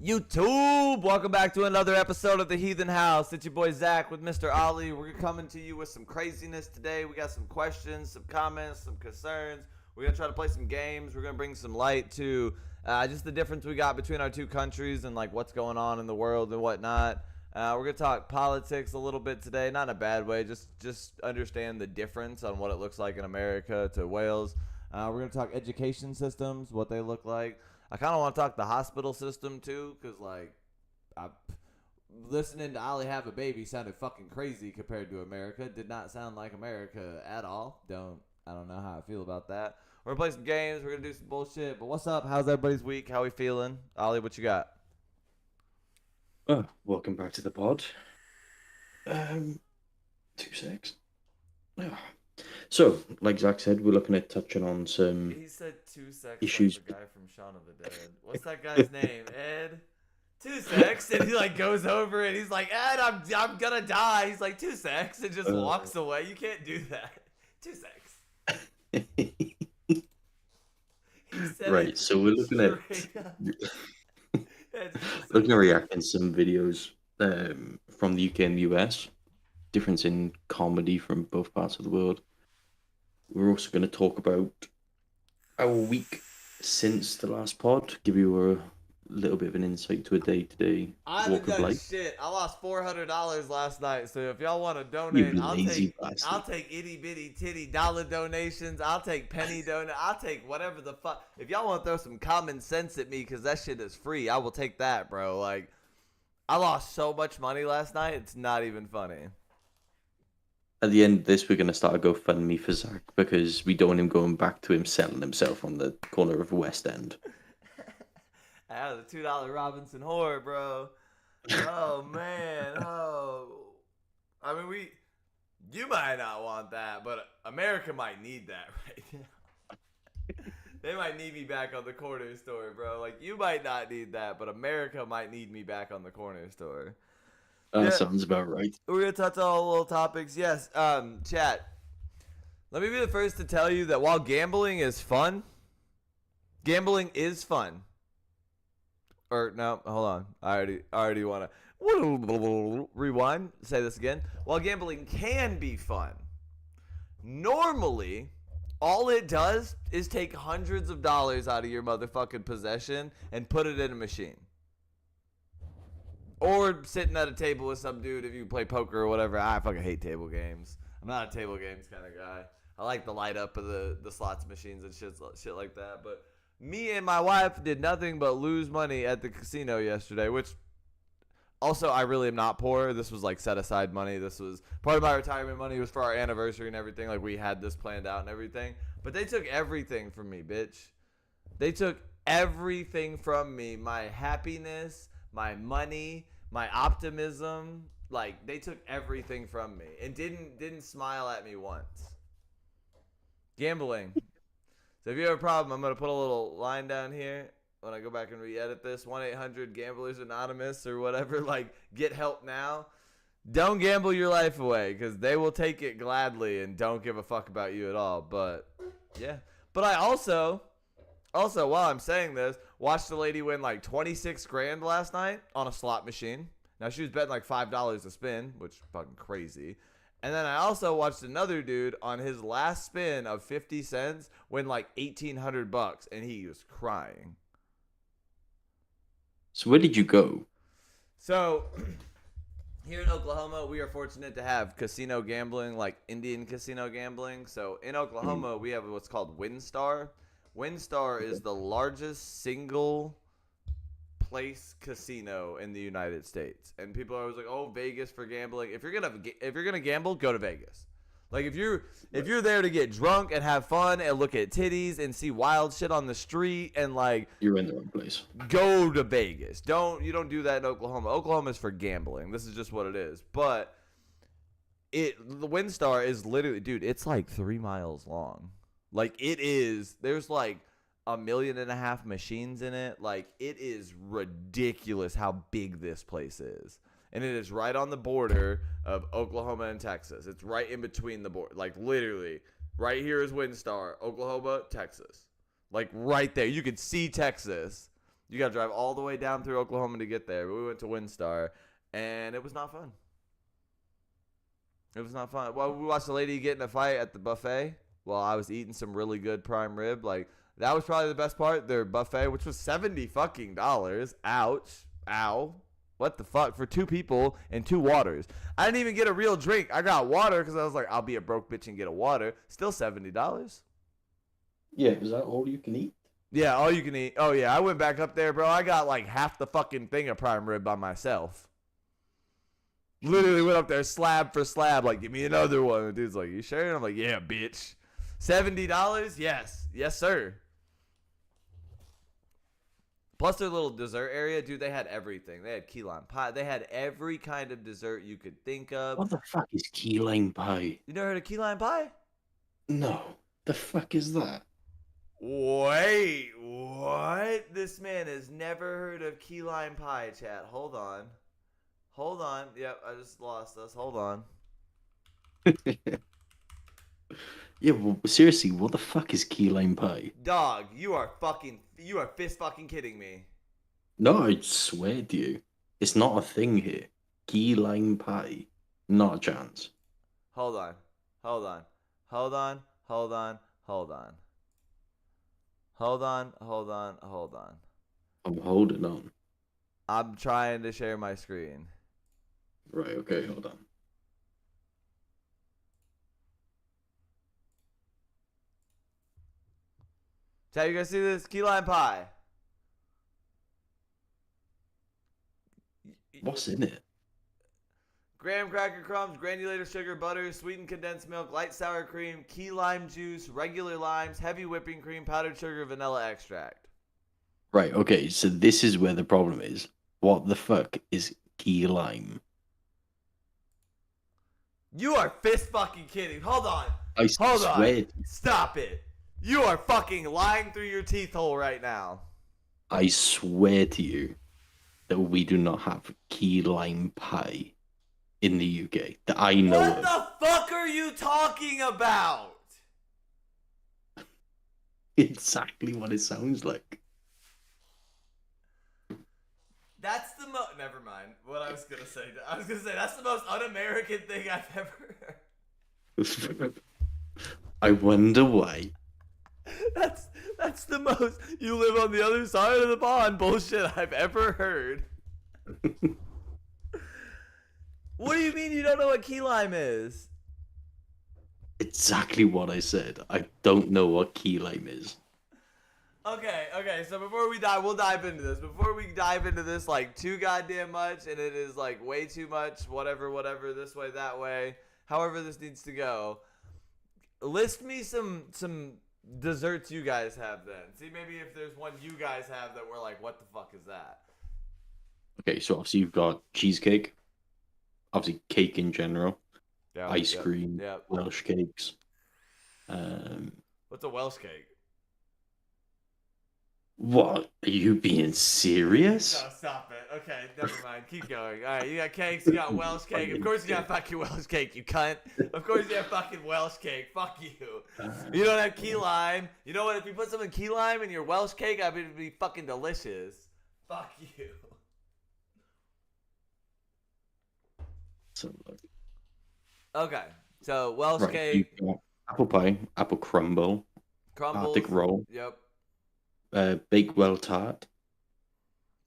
YouTube, welcome back to another episode of the Heathen House. It's your boy Zach with Mr. Ollie. We're coming to you with some craziness today. We got some questions, some comments, some concerns. We're going to try to play some games. We're going to bring some light to just the difference we got between our two countries and like what's going on in the world and whatnot. We're going to talk politics a little bit today, not in a bad way, just understand the difference on what it looks like in America to Wales. We're going to talk education systems, what they look like. I kind of want to talk the hospital system too, because listening to Ollie have a baby sounded fucking crazy compared to America. Did not sound like America at all. I don't know how I feel about that. We're gonna play some games. We're gonna do some bullshit. But what's up? How's everybody's week? How we feeling? Ollie, what you got? Oh, welcome back to the pod. 2 secs. Oh. So, like Zach said, we're looking at touching on some. He said 2 secs. Issues. Like the guy from Shaun of the Dead. What's that guy's name? Ed. 2 secs, and he like goes over and he's like, Ed, I'm gonna die. He's like 2 secs, and just walks away. You can't do that. 2 secs. Right, so we're looking at reacting to some videos from the UK and the US. Difference in comedy from both parts of the world. We're also going to talk about our week since the last pod, give you a little bit of an insight to a day-to-day walk of life. Shit. I lost $400 last night, so if y'all want to donate, I'll take itty bitty titty dollar donations. I'll take penny I'll take whatever the fuck. If y'all want to throw some common sense at me, because that shit is free, I will take that, bro. Like, I lost so much money last night, it's not even funny. At the end of this, we're going to start a GoFundMe for Zach because we don't want him going back to him selling himself on the corner of West End. I was a $2 Robinson whore, bro. Oh, man. Oh. I mean, you might not want that, but America might need that right now. They might need me back on the corner store, bro. Like, you might not need that, but America might need me back on the corner store. That sounds about right. We're going to touch on all little topics. Yes, chat. Let me be the first to tell you that while gambling is fun, gambling is fun. Or, no, hold on. I already want to rewind. Say this again. While gambling can be fun, normally, all it does is take hundreds of dollars out of your motherfucking possession and put it in a machine. Or sitting at a table with some dude if you play poker or whatever. I fucking hate table games. I'm not a table games kind of guy. I like the light up of the slots machines and shit like that. But me and my wife did nothing but lose money at the casino yesterday, which also I really am not poor. This was like set aside money. This was part of my retirement money. It was for our anniversary and everything. Like we had this planned out and everything. But they took everything from me, bitch. They took everything from me. My happiness, my money, my optimism, like they took everything from me and didn't smile at me once. Gambling. So if you have a problem, I'm gonna put a little line down here when I go back and re-edit this. 1-800-Gamblers Anonymous or whatever. Like, get help now. Don't gamble your life away because they will take it gladly and don't give a fuck about you at all. But yeah. But I also, while I'm saying this, watched a lady win like 26 grand last night on a slot machine. Now, she was betting like $5 a spin, which is fucking crazy. And then I also watched another dude on his last spin of 50 cents win like $1,800, and he was crying. So where did you go? So here in Oklahoma, we are fortunate to have casino gambling, like Indian casino gambling. So in Oklahoma, we have what's called WinStar. WinStar is the largest single place casino in the United States, and people are always like, "Oh, Vegas for gambling." If you're gonna gamble, go to Vegas. Like if you're there to get drunk and have fun and look at titties and see wild shit on the street and like you're in the wrong place. Go to Vegas. You don't do that in Oklahoma. Oklahoma is for gambling. This is just what it is. But the WinStar is literally, dude, it's like 3 miles long. Like it is. There's like 1.5 million machines in it. Like it is ridiculous how big this place is. And it is right on the border of Oklahoma and Texas. It's right in between the border. Like literally, right here is WinStar, Oklahoma, Texas. Like right there. You can see Texas. You got to drive all the way down through Oklahoma to get there. But we went to WinStar, and it was not fun. It was not fun. Well, we watched a lady get in a fight at the buffet while I was eating some really good prime rib. Like, that was probably the best part. Their buffet, which was $70 fucking dollars. Ouch. Ow. What the fuck? For 2 people and 2 waters. I didn't even get a real drink. I got water because I was like, I'll be a broke bitch and get a water. Still $70. Yeah, is that all you can eat? Yeah, all you can eat. Oh, yeah. I went back up there, bro. I got like half the fucking thing of prime rib by myself. Literally went up there slab for slab, like, give me another one. The dude's like, you sure? And I'm like, yeah, bitch. $70? Yes. Yes, sir. Plus their little dessert area, dude, they had everything. They had key lime pie. They had every kind of dessert you could think of. What the fuck is key lime pie? You never heard of key lime pie? No. The fuck is that? Wait, what? This man has never heard of key lime pie, chat. Hold on. Hold on. Yep, I just lost us. Hold on. Yeah, well, seriously, what the fuck is key lime pie? Dog, you are fist fucking kidding me. No, I swear to you. It's not a thing here. Key lime pie. Not a chance. Hold on. Hold on. Hold on. Hold on. Hold on. Hold on. Hold on. Hold on. I'm holding on. I'm trying to share my screen. Right, okay, hold on. Chat, you guys see this? Key lime pie. What's in it? Graham cracker crumbs, granulated sugar, butter, sweetened condensed milk, light sour cream, key lime juice, regular limes, heavy whipping cream, powdered sugar, vanilla extract. Right, okay, so this is where the problem is. What the fuck is key lime? You are fist fucking kidding. Hold on. Hold on. Stop it. You are fucking lying through your teeth hole right now. I swear to you that we do not have key lime pie in the UK that I know What of. the fuck are you talking about? Exactly what it sounds like. That's the most... Never mind. What I was going to say. I was going to say, that's the most un-American thing I've ever heard. I wonder why. That's the most you live on the other side of the pond bullshit I've ever heard. What do you mean you don't know what key lime is? Exactly what I said. I don't know what key lime is. Okay, so before we dive, we'll dive into this. Before we dive into this, like, too goddamn much, and it is, like, way too much, whatever, this way, that way, however this needs to go, list me some desserts you guys have then. See, maybe if there's one you guys have that we're like, what the fuck is that? Okay, so obviously you've got cheesecake, obviously cake in general, ice cream, Welsh cakes. What's a Welsh cake? What? Are you being serious? No, stop it. Okay, never mind. Keep going. All right, you got cakes, you got Welsh cake. Of course you got fucking Welsh cake, you cunt. Of course you have fucking Welsh cake. Fuck you. You don't have key lime. You know what? If you put some key lime in your Welsh cake, I mean, it'd be fucking delicious. Fuck you. Okay, so Welsh cake. You've got apple pie, apple crumble, Crumbles. Arctic roll. Yep. Bakewell tart.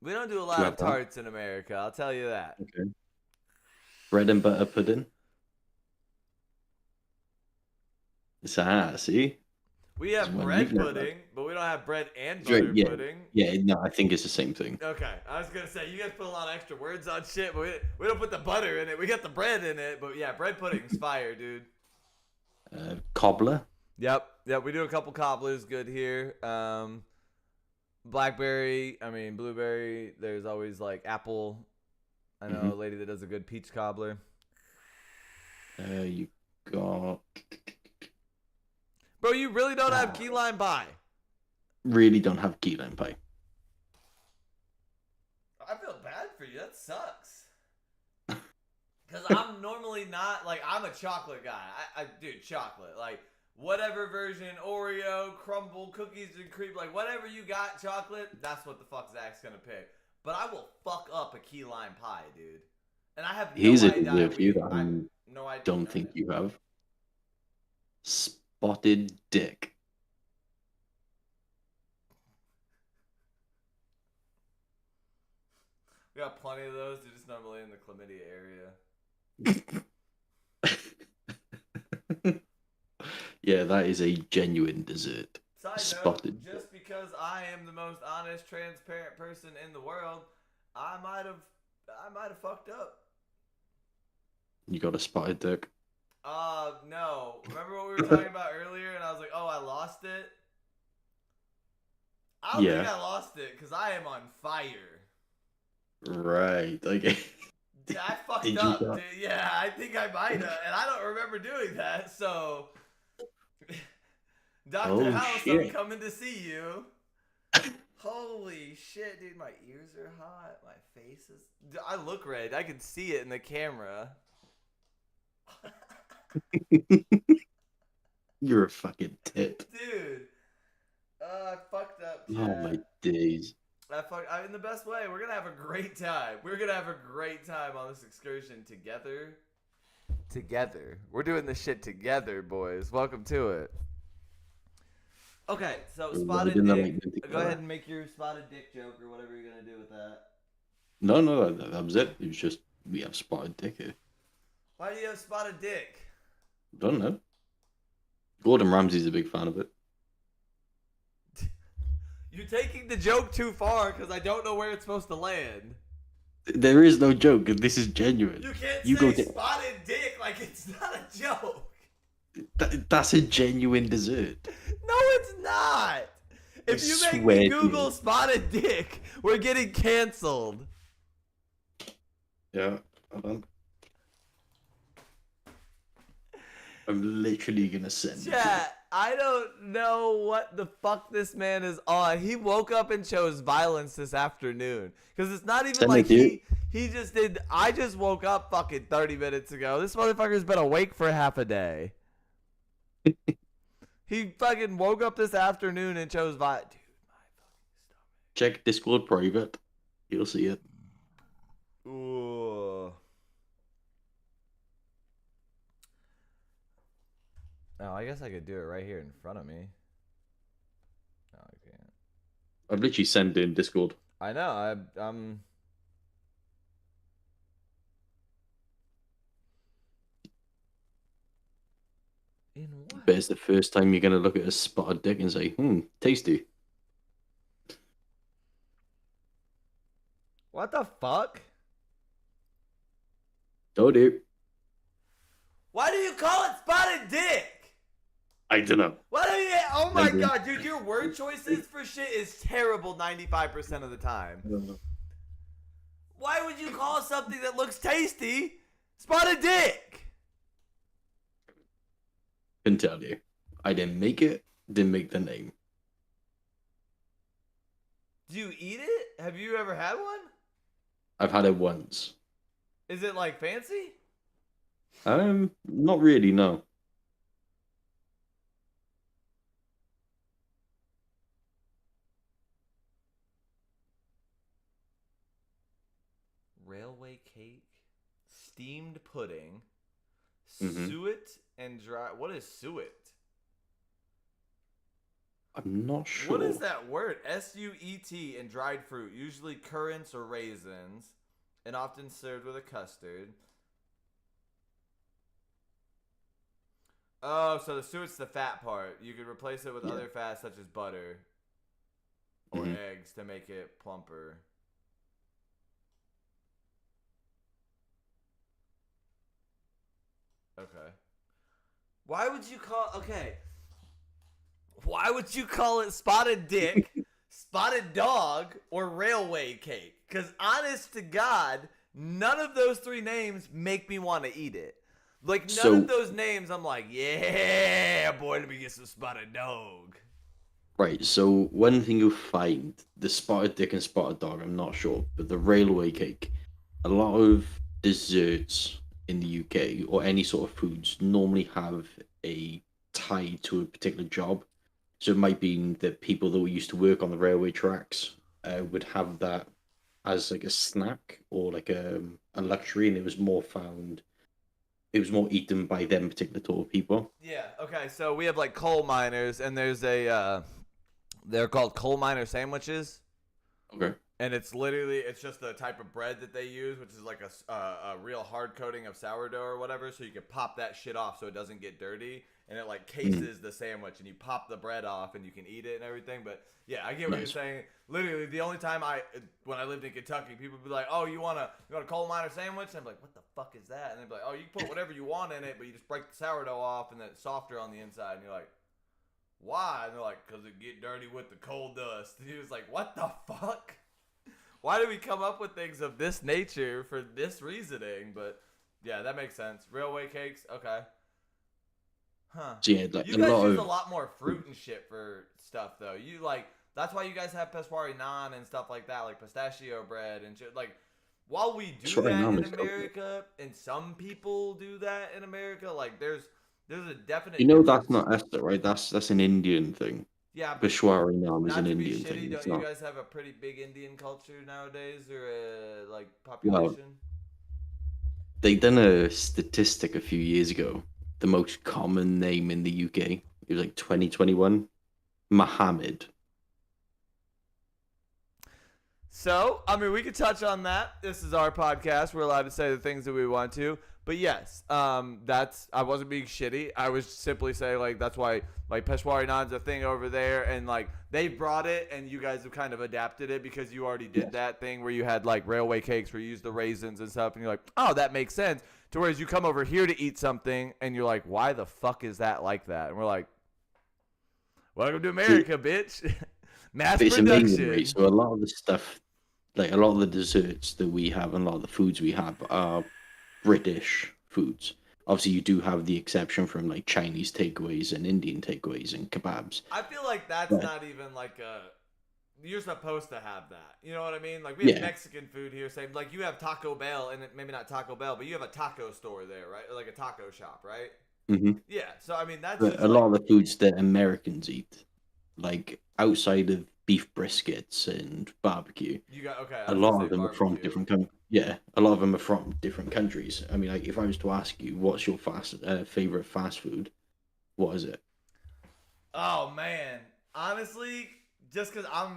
We don't do a lot of tarts in America, I'll tell you that. Okay. Bread and butter pudding. See? We have bread pudding, but we don't have bread and butter pudding. Yeah, no, I think it's the same thing. Okay, I was going to say, you guys put a lot of extra words on shit, but we don't put the butter in it. We got the bread in it, but yeah, bread pudding's fire, dude. Cobbler. Yep, we do a couple cobblers good here. Blackberry, blueberry. There's always like apple. I know a lady that does a good peach cobbler. You got... Bro, you really don't have key lime pie. Really don't have key lime pie. I feel bad for you. That sucks. Because I'm normally not, like, I'm a chocolate guy. I do chocolate. Like, whatever version, Oreo, crumble, cookies and cream, like whatever you got, chocolate, that's what the fuck Zach's gonna pick. But I will fuck up a key lime pie, dude. And I have Here's no a idea. dessert for you that I No idea. don't think you have. Spotted dick. We got plenty of those. They're just normally in the chlamydia area. Yeah, that is a genuine dessert. Side Spotted. note, just because I am the most honest, transparent person in the world, I might have fucked up. You got a spotted dick? No. Remember what we were talking about earlier? And I was like, oh, I lost it. I don't think I lost it because I am on fire. Right. Okay. I fucked up, dude. Yeah, I think I might have, and I don't remember doing that. So, Dr. House, shit. I'm coming to see you. Holy shit, dude! My ears are hot. My face is. I look red. I can see it in the camera. You're a fucking tit, dude. I fucked up. Chat. Oh my days. In the best way. We're gonna have a great time. We're gonna have a great time on this excursion together. Together. We're doing this shit together, boys. Welcome to it. Okay, so spotted dick. Go ahead and make your spotted dick joke or whatever you're gonna do with that. No, that was it. It was just we have spotted dick here. Why do you have spotted dick? Don't know. Gordon Ramsay's a big fan of it. You're taking the joke too far because I don't know where it's supposed to land. There is no joke. This is genuine. You can't say spotted dick like it's not a joke. That's a genuine dessert. No, it's not. If you make me Google spotted dick, we're getting canceled. Yeah, hold on. I'm literally gonna send it. Chat, I don't know what the fuck this man is on. He woke up and chose violence this afternoon. Because it's not even like he just did. I just woke up fucking 30 minutes ago. This motherfucker's been awake for half a day. He fucking woke up this afternoon and chose violence. Dude, my fucking stomach. Check Discord private. You'll see it. Ooh. Oh, I guess I could do it right here in front of me. No, I can't. I've literally sent it in Discord. I know. I'm. In what? But it's the first time you're gonna look at a spotted dick and say, tasty. What the fuck? Don't do. Why do you call it spotted dick? I don't know. Why do you? Oh my god, dude, your word choices for shit is terrible 95% of the time. I don't know. Why would you call something that looks tasty spotted dick? Can tell you. I didn't make it, didn't make the name. Do you eat it? Have you ever had one? I've had it once. Is it like fancy? Not really, no. Railway cake, steamed pudding, Mm-hmm. suet and dry. What is suet? I'm not sure. What is that word? S-U-E-T and dried fruit, usually currants or raisins, and often served with a custard. Oh, so the suet's the fat part. You could replace it with other fats such as butter or eggs to make it plumper. Okay. Why would you call it spotted dick, spotted dog, or railway cake? Because honest to God, none of those three names make me want to eat it. Like, none of those names, I'm like, yeah, boy, let me get some spotted dog. Right, so one thing you'll find, the spotted dick and spotted dog, I'm not sure, but the railway cake, a lot of desserts in the UK, or any sort of foods, normally have a tied to a particular job. So it might be that people that used to work on the railway tracks would have that as like a snack or like a luxury, and it was more found. It was more eaten by them particular sort of people. Yeah. Okay. So we have like coal miners, and there's a they're called coal miner sandwiches. Okay. And it's just the type of bread that they use, which is like a real hard coating of sourdough or whatever. So you can pop that shit off so it doesn't get dirty, and it like cases the sandwich, and you pop the bread off and you can eat it and everything. But yeah, I get what you're saying. Literally, the only time when I lived in Kentucky, people would be like, "Oh, you want a coal miner sandwich?" And I'm like, "What the fuck is that?" And they'd be like, "Oh, you can put whatever you want in it, but you just break the sourdough off, and then it's softer on the inside." And you're like, "Why?" And they're like, "Cause it get dirty with the coal dust." And he was like, "What the fuck? Why do we come up with things of this nature for this reasoning?" But yeah, that makes sense. Railway cakes, okay. Huh. So yeah, like You a guys lot use of a lot more fruit and shit for stuff though. You like that's why you guys have Peswari naan and stuff like that, like pistachio bread and shit. Like while we do Peswari that naan in is dope. America, and some people do that in America, like there's a definite You know difference. that's not Esther, right? That's an Indian thing. Yeah, but Peshwari Naam is not an to be Indian shitty, thing. don't It's you not. guys have a pretty big Indian culture nowadays, or like Well, population? they done a statistic a few years ago. The most common name in the UK. It was like 2021. Mohammed. So, I mean, we could touch on that. This is our podcast. We're allowed to say the things that we want to. But yes, I wasn't being shitty. I was simply saying, like, that's why, like, Peshwari Naan's a thing over there. And, like, they brought it, and you guys have kind of adapted it because you already did that thing where you had, like, railway cakes where you used the raisins and stuff. And you're like, oh, that makes sense. To whereas you come over here to eat something, and you're like, why the fuck is that like that? And we're like, welcome to America, bitch. Mass It's production. amazing, right? So a lot of the stuff, like a lot of the desserts that we have and a lot of the foods we have are British foods. Obviously, you do have the exception from like Chinese takeaways and Indian takeaways and kebabs. I feel like that's But not even like a. You're supposed to have that. You know what I mean? Like we have yeah, Mexican food here. Same. Like you have Taco Bell, and maybe not Taco Bell, but you have a taco store there, right? Or like a taco shop, right? hmm Yeah. So I mean, that's but just a like lot of the foods that Americans eat, like outside of beef briskets and barbecue, you got. Okay, I a was gonna lot say of them are from barbecue. different yeah, a lot of them are from different countries. I mean, like if I was to ask you, what's your favorite fast food? What is it? Oh man, honestly, just because I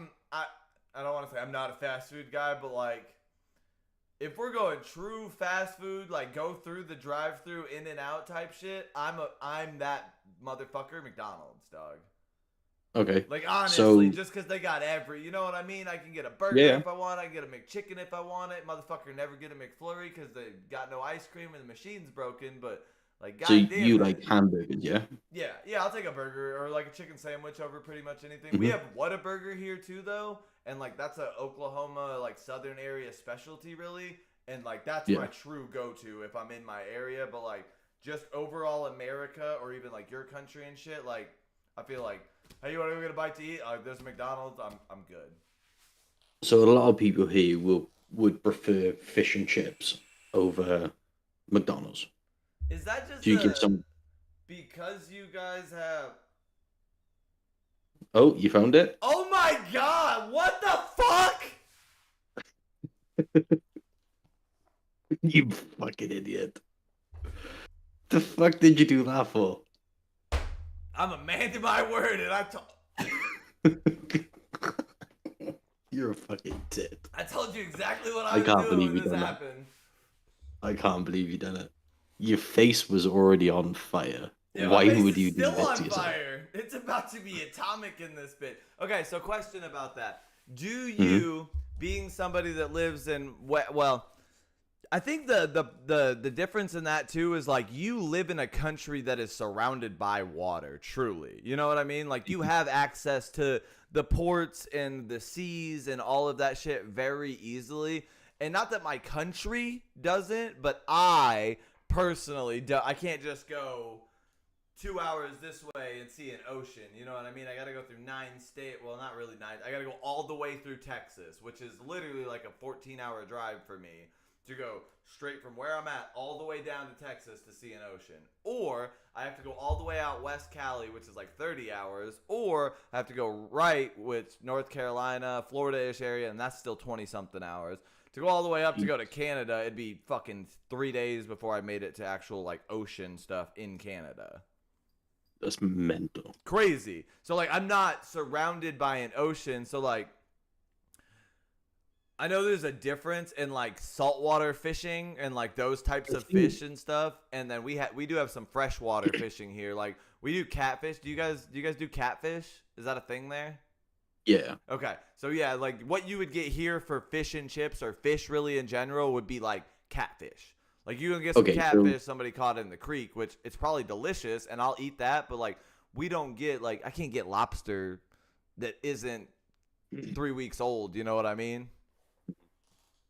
don't want to say I'm not a fast food guy, but like if we're going true fast food, like go through the drive-through, in and out type shit, I'm that motherfucker McDonald's, dog. Okay, Like honestly, so just because they got you know what I mean? I can get a burger yeah, if I want. I can get a McChicken if I want it. Motherfucker, never get a McFlurry because they got no ice cream and the machine's broken. But like, so goddamn you it. like hamburgers, yeah? Yeah, I'll take a burger or like a chicken sandwich over pretty much anything. We hmm have Whataburger here too, though, and like that's a Oklahoma like southern area specialty, really, and like that's Yeah. my true go-to if I'm in my area. But like just overall America or even like your country and shit, like I feel like, hey, you want to go get a bite to eat? There's a McDonald's. I'm good. So a lot of people here would prefer fish and chips over McDonald's. Is that just Do you give some? because you guys have? Oh, you found it? Oh my God! What the fuck? You fucking idiot. The fuck did you do that for? I'm a man to my word, and You're a fucking tit. I told you exactly what I I was can't doing believe when you this done that. happened. I can't believe you done it. Your face was already on fire. Yeah, my Why face would is you do still that on to yourself? fire. It's about to be atomic in this bit. Okay, so question about that. Do Mm-hmm. you, being somebody that lives in well, I think the difference in that too is like you live in a country that is surrounded by water, truly. You know what I mean? Like you have access to the ports and the seas and all of that shit very easily. And not that my country doesn't, but I personally do. I can't just go 2 hours this way and see an ocean. You know what I mean? I got to go through 9 states. Well, not really 9. I got to go all the way through Texas, which is literally like a 14-hour drive for me. to go straight from where I'm at all the way down to Texas to see an ocean. Or I have to go all the way out West Cali, which is like 30 hours. Or I have to go right, which North Carolina, Florida-ish area, and that's still 20-something hours. To go all the way up to go to Canada, it'd be fucking 3 days before I made it to actual like ocean stuff in Canada. That's mental. Crazy. So like I'm not surrounded by an ocean, so like I know there's a difference in like saltwater fishing and like those types of fish and stuff, and then we do have some freshwater fishing here. Like we do catfish. Do you guys do catfish? Is that a thing there? Yeah. Okay. So yeah, like what you would get here for fish and chips or fish really in general would be like catfish. Like you can get some catfish somebody caught in the creek, which it's probably delicious and I'll eat that, but like we don't get like I can't get lobster that isn't 3 weeks old, you know what I mean?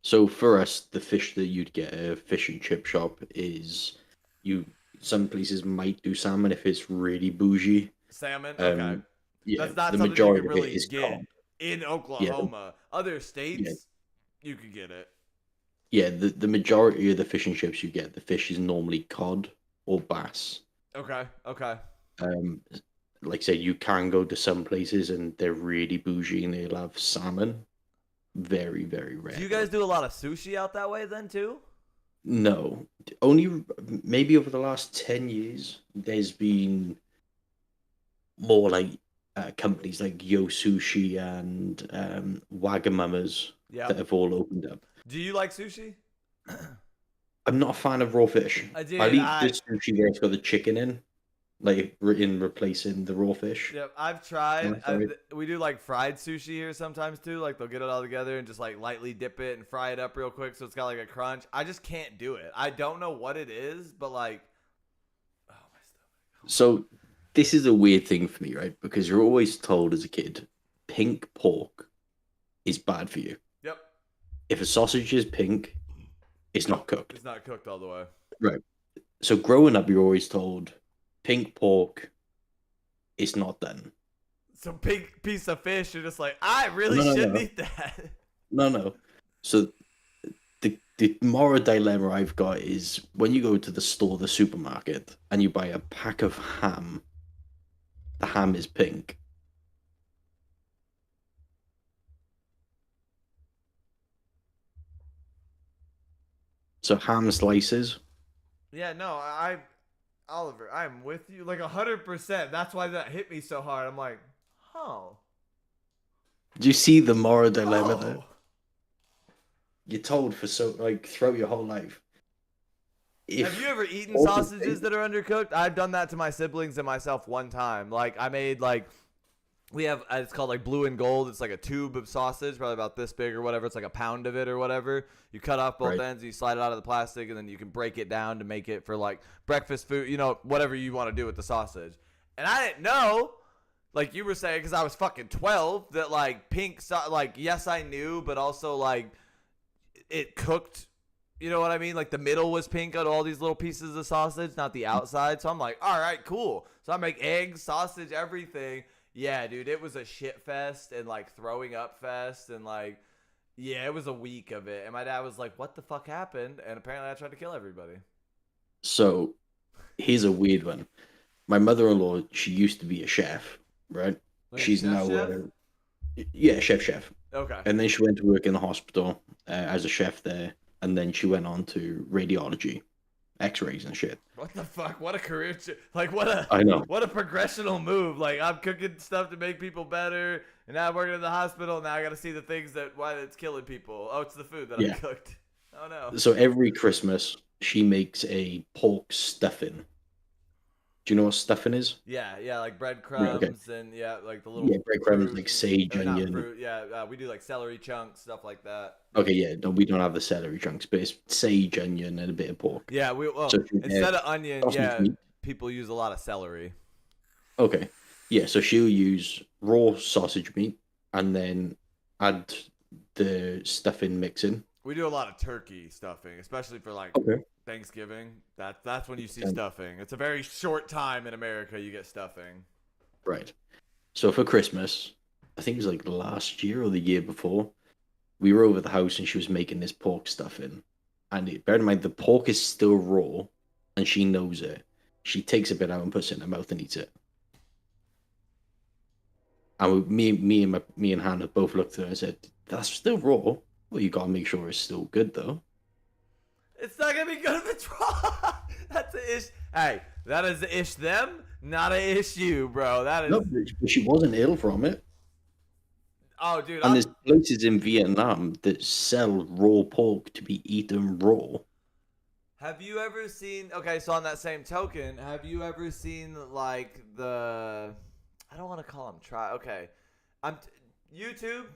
So for us, the fish that you'd get at a fish and chip shop is some places might do salmon if it's really bougie. Salmon? Okay. Yeah, that's not the something majority you can of it really is get cod. in Oklahoma. Other states, you could get it. Yeah, the majority of the fish and chips you get, the fish is normally cod or bass. Okay. Like I said, you can go to some places and they're really bougie and they'll have salmon. Very, very rare. Do you guys do a lot of sushi out that way then too? No, only maybe over the last 10 years, there's been more like companies like Yo Sushi and Wagamama's that have all opened up. Do you like sushi? I'm not a fan of raw fish. I eat the sushi where it's got the chicken in, like in replacing the raw fish. Yep, I've tried. We do like fried sushi here sometimes too. Like they'll get it all together and just like lightly dip it and fry it up real quick so it's got like a crunch. I just can't do it. I don't know what it is, but like, oh my stomach. So this is a weird thing for me, right? Because you're always told as a kid, pink pork is bad for you. Yep. If a sausage is pink, it's not cooked. It's not cooked all the way. Right. So growing up, you're always told pink pork is not done. So pink piece of fish, you're just like, I really shouldn't eat that. No. So the moral dilemma I've got is when you go to the store, the supermarket, and you buy a pack of ham, the ham is pink. So ham slices. Yeah, no, Oliver, I'm with you like 100%. That's why that hit me so hard. I'm like, oh. Do you see the moral dilemma there? You're told for throughout your whole life. Have you ever eaten sausages that are undercooked? I've done that to my siblings and myself one time. Like I made we have it's called like blue and gold. It's like a tube of sausage, probably about this big or whatever. It's like a pound of it or whatever. You cut off both ends, you slide it out of the plastic, and then you can break it down to make it for like breakfast food, whatever you want to do with the sausage. And I didn't know, like you were saying, because I was fucking 12, that like yes, I knew, but also like it cooked. You know what I mean? Like the middle was pink on all these little pieces of sausage, not the outside. So I'm like, all right, cool. So I make eggs, sausage, everything. Yeah, dude, it was a shit fest and like throwing up fest and like, yeah, it was a week of it. And my dad was like, what the fuck happened? And apparently I tried to kill everybody. So here's a weird one. My mother-in-law, she used to be a chef, right? Like She's now, chef. Okay. And then she went to work in the hospital as a chef there. And then she went on to radiology, x-rays and shit. What the fuck? What a career. What a progressional move. Like I'm cooking stuff to make people better. And now I'm working in the hospital. Now I got to see the things why it's killing people. Oh, it's the food that I cooked. Oh no. So every Christmas she makes a pork stuffing. Do you know what stuffing is? Yeah, like breadcrumbs and like the little breadcrumbs, like sage, onion. Fruit. Yeah, we do like celery chunks, stuff like that. Okay, yeah, no, we don't have the celery chunks, but it's sage, onion, and a bit of pork. Yeah, instead of onion, people use a lot of celery. Okay, yeah, so she'll use raw sausage meat and then add the stuffing mixing. We do a lot of turkey stuffing, especially for like Thanksgiving. That's when you see stuffing. It's a very short time in America you get stuffing. Right. So for Christmas, I think it was like last year or the year before, we were over at the house and she was making this pork stuffing. and bear in mind the pork is still raw, and she knows it. She takes a bit out and puts it in her mouth and eats it. And me and Hannah both looked at her and said, "That's still raw. Well, you gotta make sure it's still good, though." It's not gonna be good if it's raw. That's an ish. Hey, that is a ish them, not a ish you, bro. That is. No, but she wasn't ill from it. Oh, dude. And there's places in Vietnam that sell raw pork to be eaten raw. Have you ever seen? Okay, so on that same token, have you ever seen like the? I don't want to call them try. Okay, YouTube.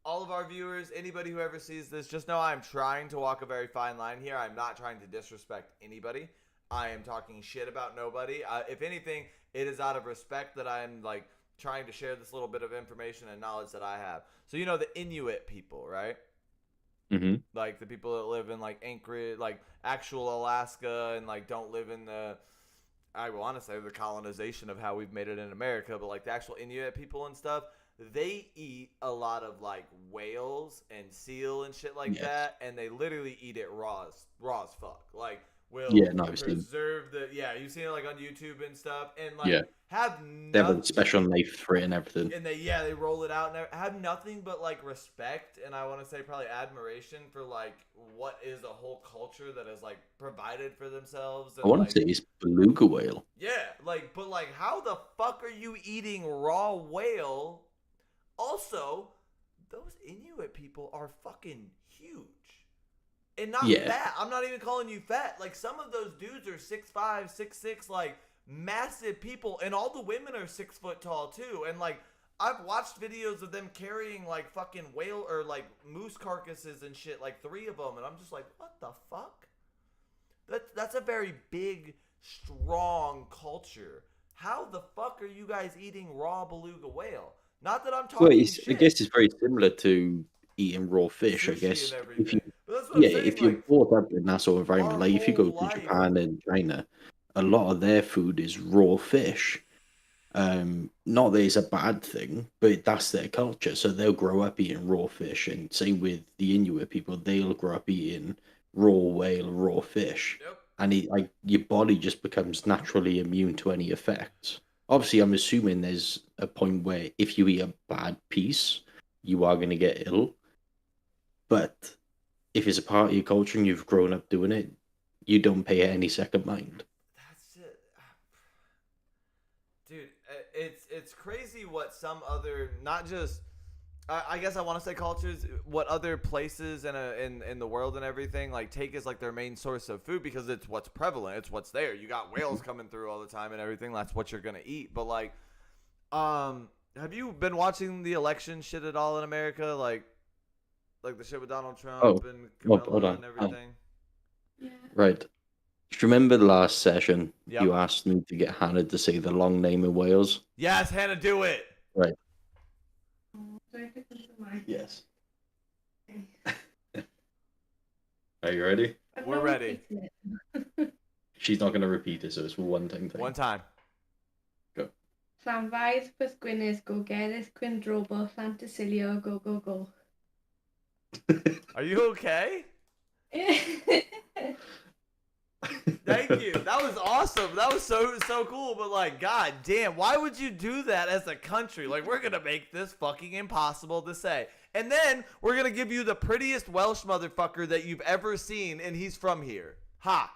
All of our viewers, anybody who ever sees this, just know I'm trying to walk a very fine line here. I'm not trying to disrespect anybody. I am talking shit about nobody. If anything, it is out of respect that I'm like trying to share this little bit of information and knowledge that I have. So you know the Inuit people, right? Mm-hmm. Like the people that live in like Anchorage, like actual Alaska, and like don't live in the, I want to say the colonization of how we've made it in America, but like the actual Inuit people and stuff, they eat a lot of like whales and seal and shit like that, and they literally eat it raw as fuck. Like will preserve the you've seen it like on YouTube and stuff, and like they have a special knife for it and everything. And they roll it out and have nothing but like respect, and I want to say probably admiration for like what is a whole culture that has like provided for themselves. And, I want to say it's beluga whale. Yeah, like, but like, how the fuck are you eating raw whale? Also, those Inuit people are fucking huge. And not fat. I'm not even calling you fat. Like, some of those dudes are 6'5", 6'6", like, massive people. And all the women are 6 foot tall, too. And, like, I've watched videos of them carrying, like, fucking whale or, like, moose carcasses and shit. Like, 3 of them. And I'm just like, what the fuck? That's a very big, strong culture. How the fuck are you guys eating raw beluga whale? Not that I'm talking shit. I guess it's very similar to eating raw fish. Sushi, I guess if you're brought up in that sort of environment, like if you go to Japan and China, a lot of their food is raw fish. Not that it's a bad thing, but that's their culture. So they'll grow up eating raw fish, and same with the Inuit people, they'll grow up eating raw whale, raw fish, and your body just becomes naturally immune to any effects. Obviously, I'm assuming there's a point where if you eat a bad piece, you are going to get ill. But if it's a part of your culture and you've grown up doing it, you don't pay any second mind. That's it. Dude, it's crazy what some other, not just, I guess I want to say cultures, what other places in the world and everything like take as like their main source of food, because it's what's prevalent, it's what's there. You got whales coming through all the time and everything. That's what you're gonna eat. But like, have you been watching the election shit at all in America? Like the shit with Donald Trump and Kamala and everything. Yeah. Right. Do you remember the last session you asked me to get Hannah to say the long name of Wales? Yes, Hannah, do it. Right. Yes. Are you ready? We're ready. She's not going to repeat it, so it's one thing. One time. Go. Llanfair's pwys gwynnes go gerys Quindrobo Llantysilio go go go. Are you okay? Thank you. That was awesome. That was so cool. But like, god damn, why would you do that as a country? Like, we're gonna make this fucking impossible to say, and then we're gonna give you the prettiest Welsh motherfucker that you've ever seen, and he's from here. Ha.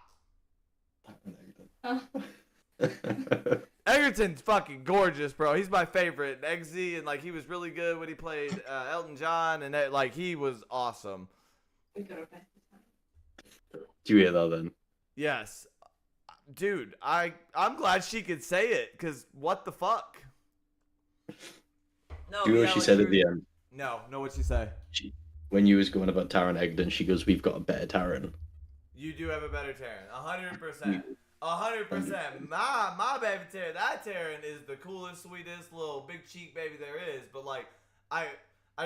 Egerton's fucking gorgeous, bro. He's my favorite. Eggsy, and like he was really good when he played Elton John, and like he was awesome. We got our best time. Do you hear that then? Yes. Dude, I'm glad she could say it, because what the fuck? No, Do you know what she said at the end? No, what'd she say? When you was going about Taron Egerton, she goes, "We've got a better Taron." You do have a better Taron. 100%. 100%. My baby Taron, that Taron is the coolest, sweetest little big cheek baby there is. But like, I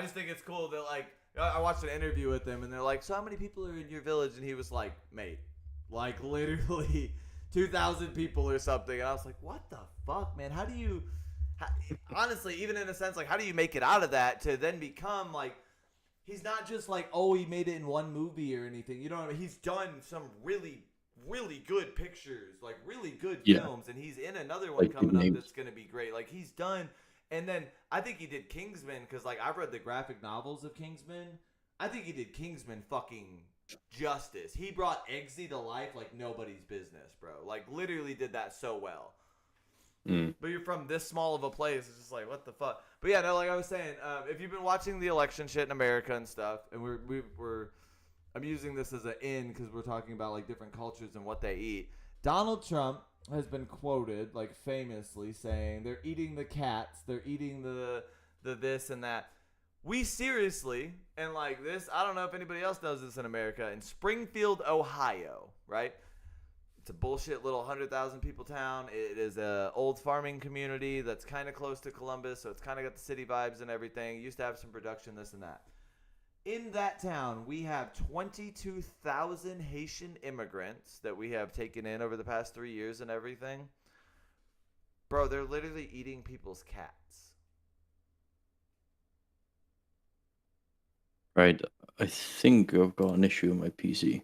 just think it's cool that like, I watched an interview with him and they're like, so how many people are in your village? And he was like, mate, like literally 2,000 people or something. And I was like, what the fuck, man? How do you, honestly, even in a sense, like how do you make it out of that to then become like he's not just like, oh, he made it in one movie or anything. You know what I mean? He's done some really, really good pictures, like really good Yeah. films, and he's in another one Like, big coming up names. that's gonna be great. Like he's done, and then I think he did Kingsman because like I've read the graphic novels of Kingsman. I think he did Kingsman fucking justice. He brought Eggsy to life like nobody's business, bro. Like literally did that so well. But you're from this small of a place. It's just like, what the fuck? But yeah, no, like I was saying, if you've been watching the election shit in America and stuff, and I'm using this as an in because we're talking about like different cultures and what they eat. Donald Trump has been quoted like famously saying they're eating the cats, they're eating the this and that. We seriously, and like this, I don't know if anybody else knows this in America, in Springfield, Ohio, right? It's a bullshit little 100,000 people town. It is a old farming community that's kind of close to Columbus, so it's kind of got the city vibes and everything. It used to have some production, this and that. In that town, we have 22,000 Haitian immigrants that we have taken in over the past 3 years and everything. Bro, they're literally eating people's cats. Right. I think I've got an issue with my PC.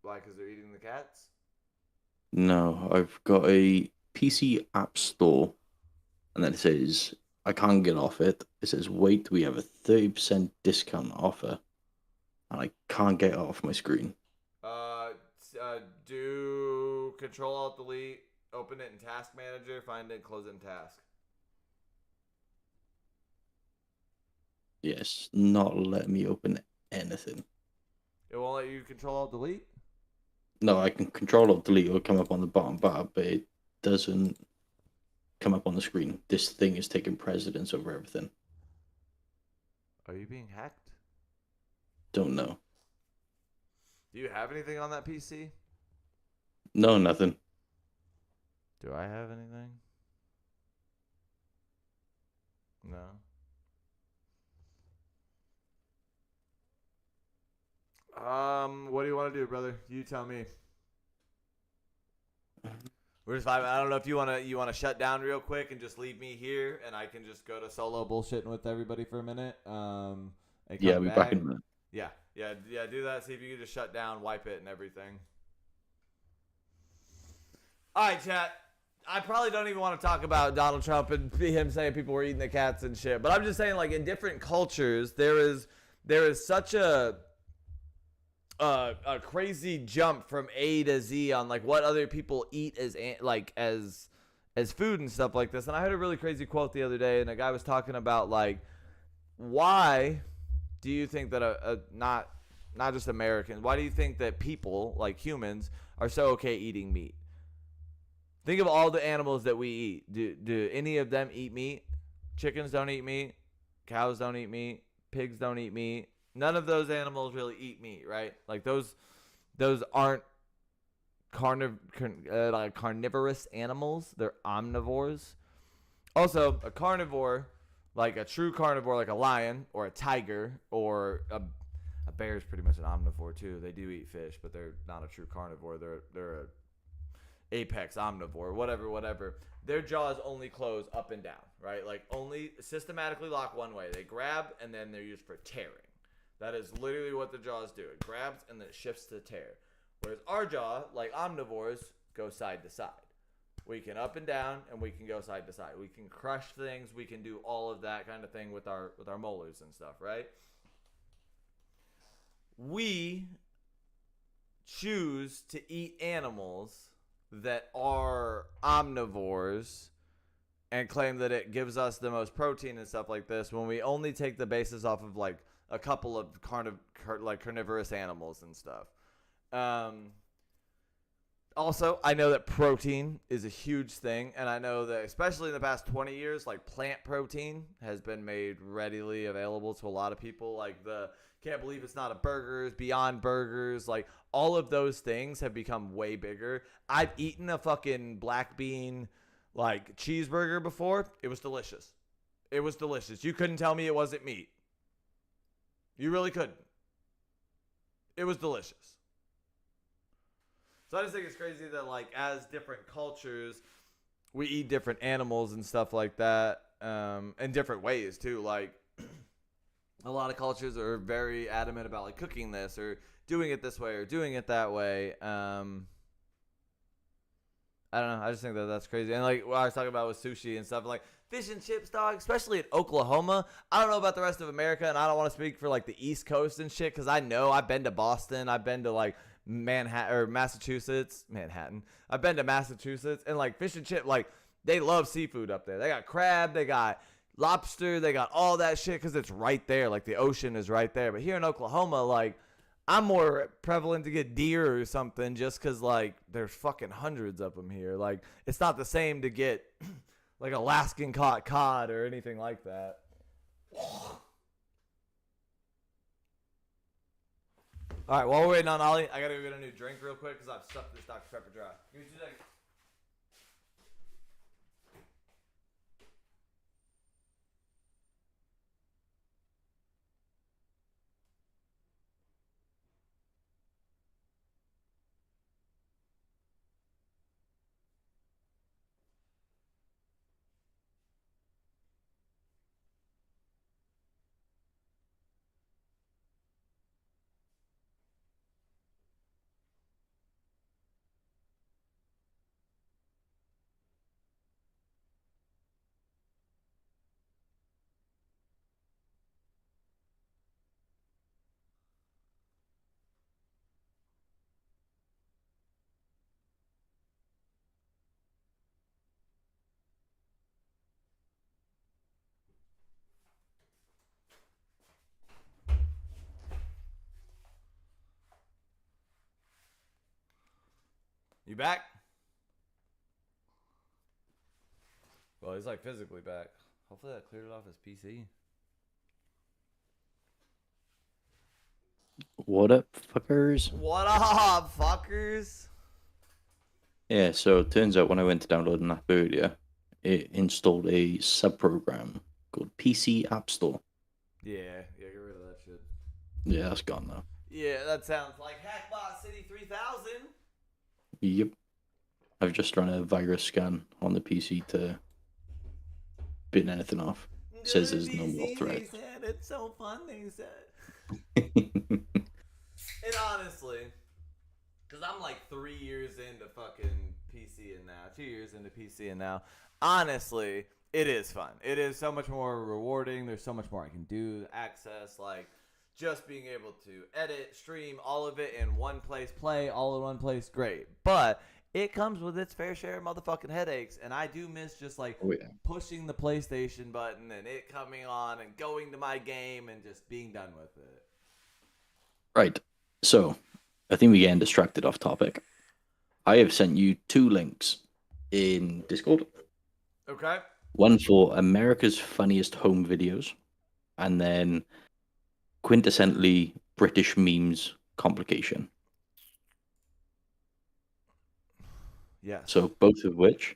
Why? Because they're eating the cats? No, I've got a PC App Store, and then it says I can't get off it. It says, wait, we have a 30% discount offer, and I can't get it off my screen. Do Control Alt Delete, open it in Task Manager, find it, close it in Task. Yes, not letting me open anything. It won't let you Control Alt Delete? No, I can Control or Delete. It'll come up on the bottom bar, but it doesn't come up on the screen. This thing is taking precedence over everything. Are you being hacked? Don't know. Do you have anything on that PC? No, nothing. Do I have anything? No. What do you want to do, brother? You tell me. We're just vibing. I don't know if you wanna shut down real quick and just leave me here, and I can just go to solo bullshitting with everybody for a minute. And Yeah, come I'll be back in a minute. Yeah. Do that. See if you can just shut down, wipe it, and everything. All right, chat. I probably don't even want to talk about Donald Trump and him saying people were eating the cats and shit. But I'm just saying, like, in different cultures, there is such a crazy jump from A to Z on like what other people eat as food and stuff like this. And I heard a really crazy quote the other day, and a guy was talking about like, why do you think that not just Americans, why do you think that people like humans are so okay eating meat? Think of all the animals that we eat. Do any of them eat meat? Chickens don't eat meat. Cows don't eat meat. Pigs don't eat meat. None of those animals really eat meat, right? Like those aren't carnivorous animals. They're omnivores. Also, a carnivore, like a true carnivore, like a lion or a tiger or a bear is pretty much an omnivore too. They do eat fish, but they're not a true carnivore. They're a apex omnivore, whatever. Their jaws only close up and down, right? Like only systematically lock one way. They grab and then they're used for tearing. That is literally what the jaws do. It grabs and then it shifts to tear. Whereas our jaw, like omnivores, go side to side. We can up and down and we can go side to side. We can crush things. We can do all of that kind of thing with our molars and stuff, right? We choose to eat animals that are omnivores and claim that it gives us the most protein and stuff like this when we only take the basis off of like a couple of carnivorous animals and stuff. Also, I know that protein is a huge thing, and I know that especially in the past 20 years, like plant protein has been made readily available to a lot of people. Like can't believe it's not a burgers, Beyond Burgers, like all of those things have become way bigger. I've eaten a fucking black bean like cheeseburger before. It was delicious. It was delicious. You couldn't tell me it wasn't meat. You really couldn't. It was delicious. So I just think it's crazy that like as different cultures, we eat different animals and stuff like that, in different ways too. Like a lot of cultures are very adamant about like cooking this or doing it this way or doing it that way. I don't know. I just think that that's crazy. And like what I was talking about with sushi and stuff, like fish and chips, dog, especially in Oklahoma. I don't know about the rest of America, and I don't want to speak for like the East Coast and shit, because I know I've been to Boston, I've been to like Manhattan or Manhattan. I've been to Massachusetts, and like fish and chip, like they love seafood up there. They got crab, they got lobster, they got all that shit because it's right there. Like the ocean is right there. But here in Oklahoma, like I'm more prevalent to get deer or something just because, like, there's fucking hundreds of them here. Like, it's not the same to get, like, Alaskan caught cod or anything like that. All right, while we're waiting on Ollie, I got to go get a new drink real quick because I've sucked this Dr. Pepper dry. Give me 2 seconds. You back? Well, he's like physically back. Hopefully that cleared it off his PC. What up, fuckers? What up, fuckers? Yeah, so it turns out when I went to download an app earlier, it installed a subprogram called PC App Store. Yeah, get rid of that shit. Yeah, that's gone now. Yeah, that sounds like Hackbot City 3000. Yep. I've just run a virus scan on the PC to bin anything off. It says there's no more threats. They said it's so fun, they said. And honestly, because I'm like 3 years into fucking PC and now, 2 years into PC and now, honestly, it is fun. It is so much more rewarding. There's so much more I can do, access, like just being able to edit, stream, all of it in one place, play all in one place, great. But it comes with its fair share of motherfucking headaches, and I do miss just like pushing the PlayStation button and it coming on and going to my game and just being done with it. Right. So, I think we're getting distracted off topic. I have sent you 2 links in Discord. Okay. One for America's Funniest Home Videos, and then quintessentially British memes complication. Yes. So both of which,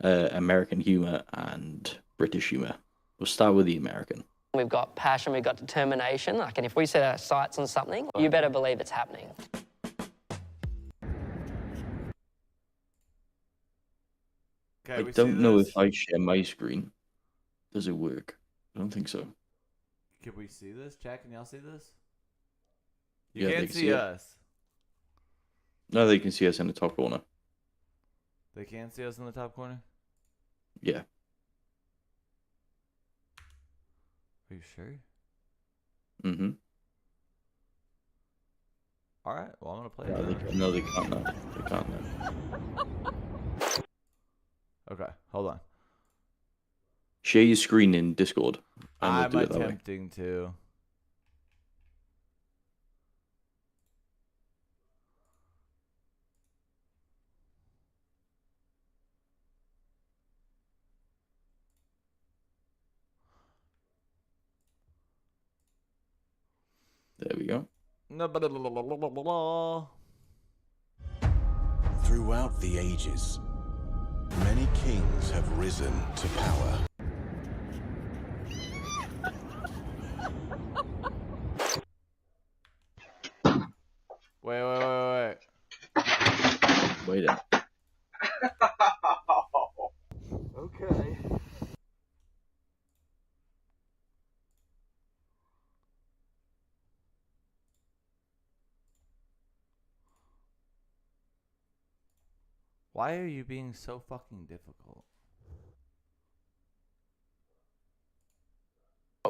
American humor and British humor. We'll start with the American. We've got passion, we've got determination. Like, and if we set our sights on something, you better believe it's happening. I don't know if I share my screen. Does it work? I don't think so. Can we see this? Chat, can y'all see this? Yeah, You can't see us. No, they can see us in the top corner. They can see us in the top corner? Yeah. Are you sure? Mm-hmm. All right. Well, I'm gonna play it. No, they can't now. They can't now. Okay, hold on. Share your screen in Discord. I'm attempting to. There we go. Throughout the ages, many kings have risen to power. Wait. Wait a Okay. Why are you being so fucking difficult?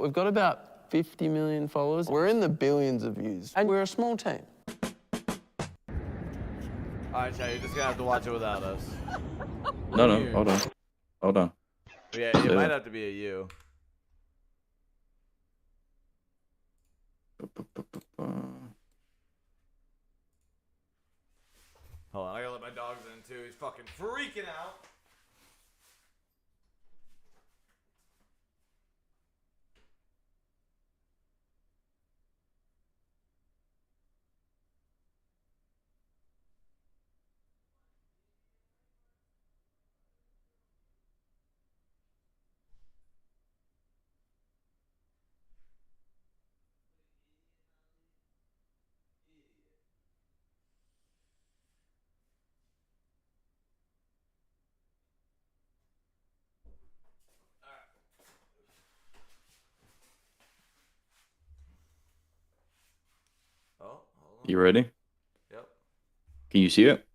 We've got about 50 million followers. We're in the billions of views. And we're a small team. Alright, Chad, you're just gonna have to watch it without us. No, hold on. Hold on. Yeah, it might have to be a you. Hold on, I gotta let my dogs in too. He's fucking freaking out. Oh, hold on. You ready? Yep. Can you see it?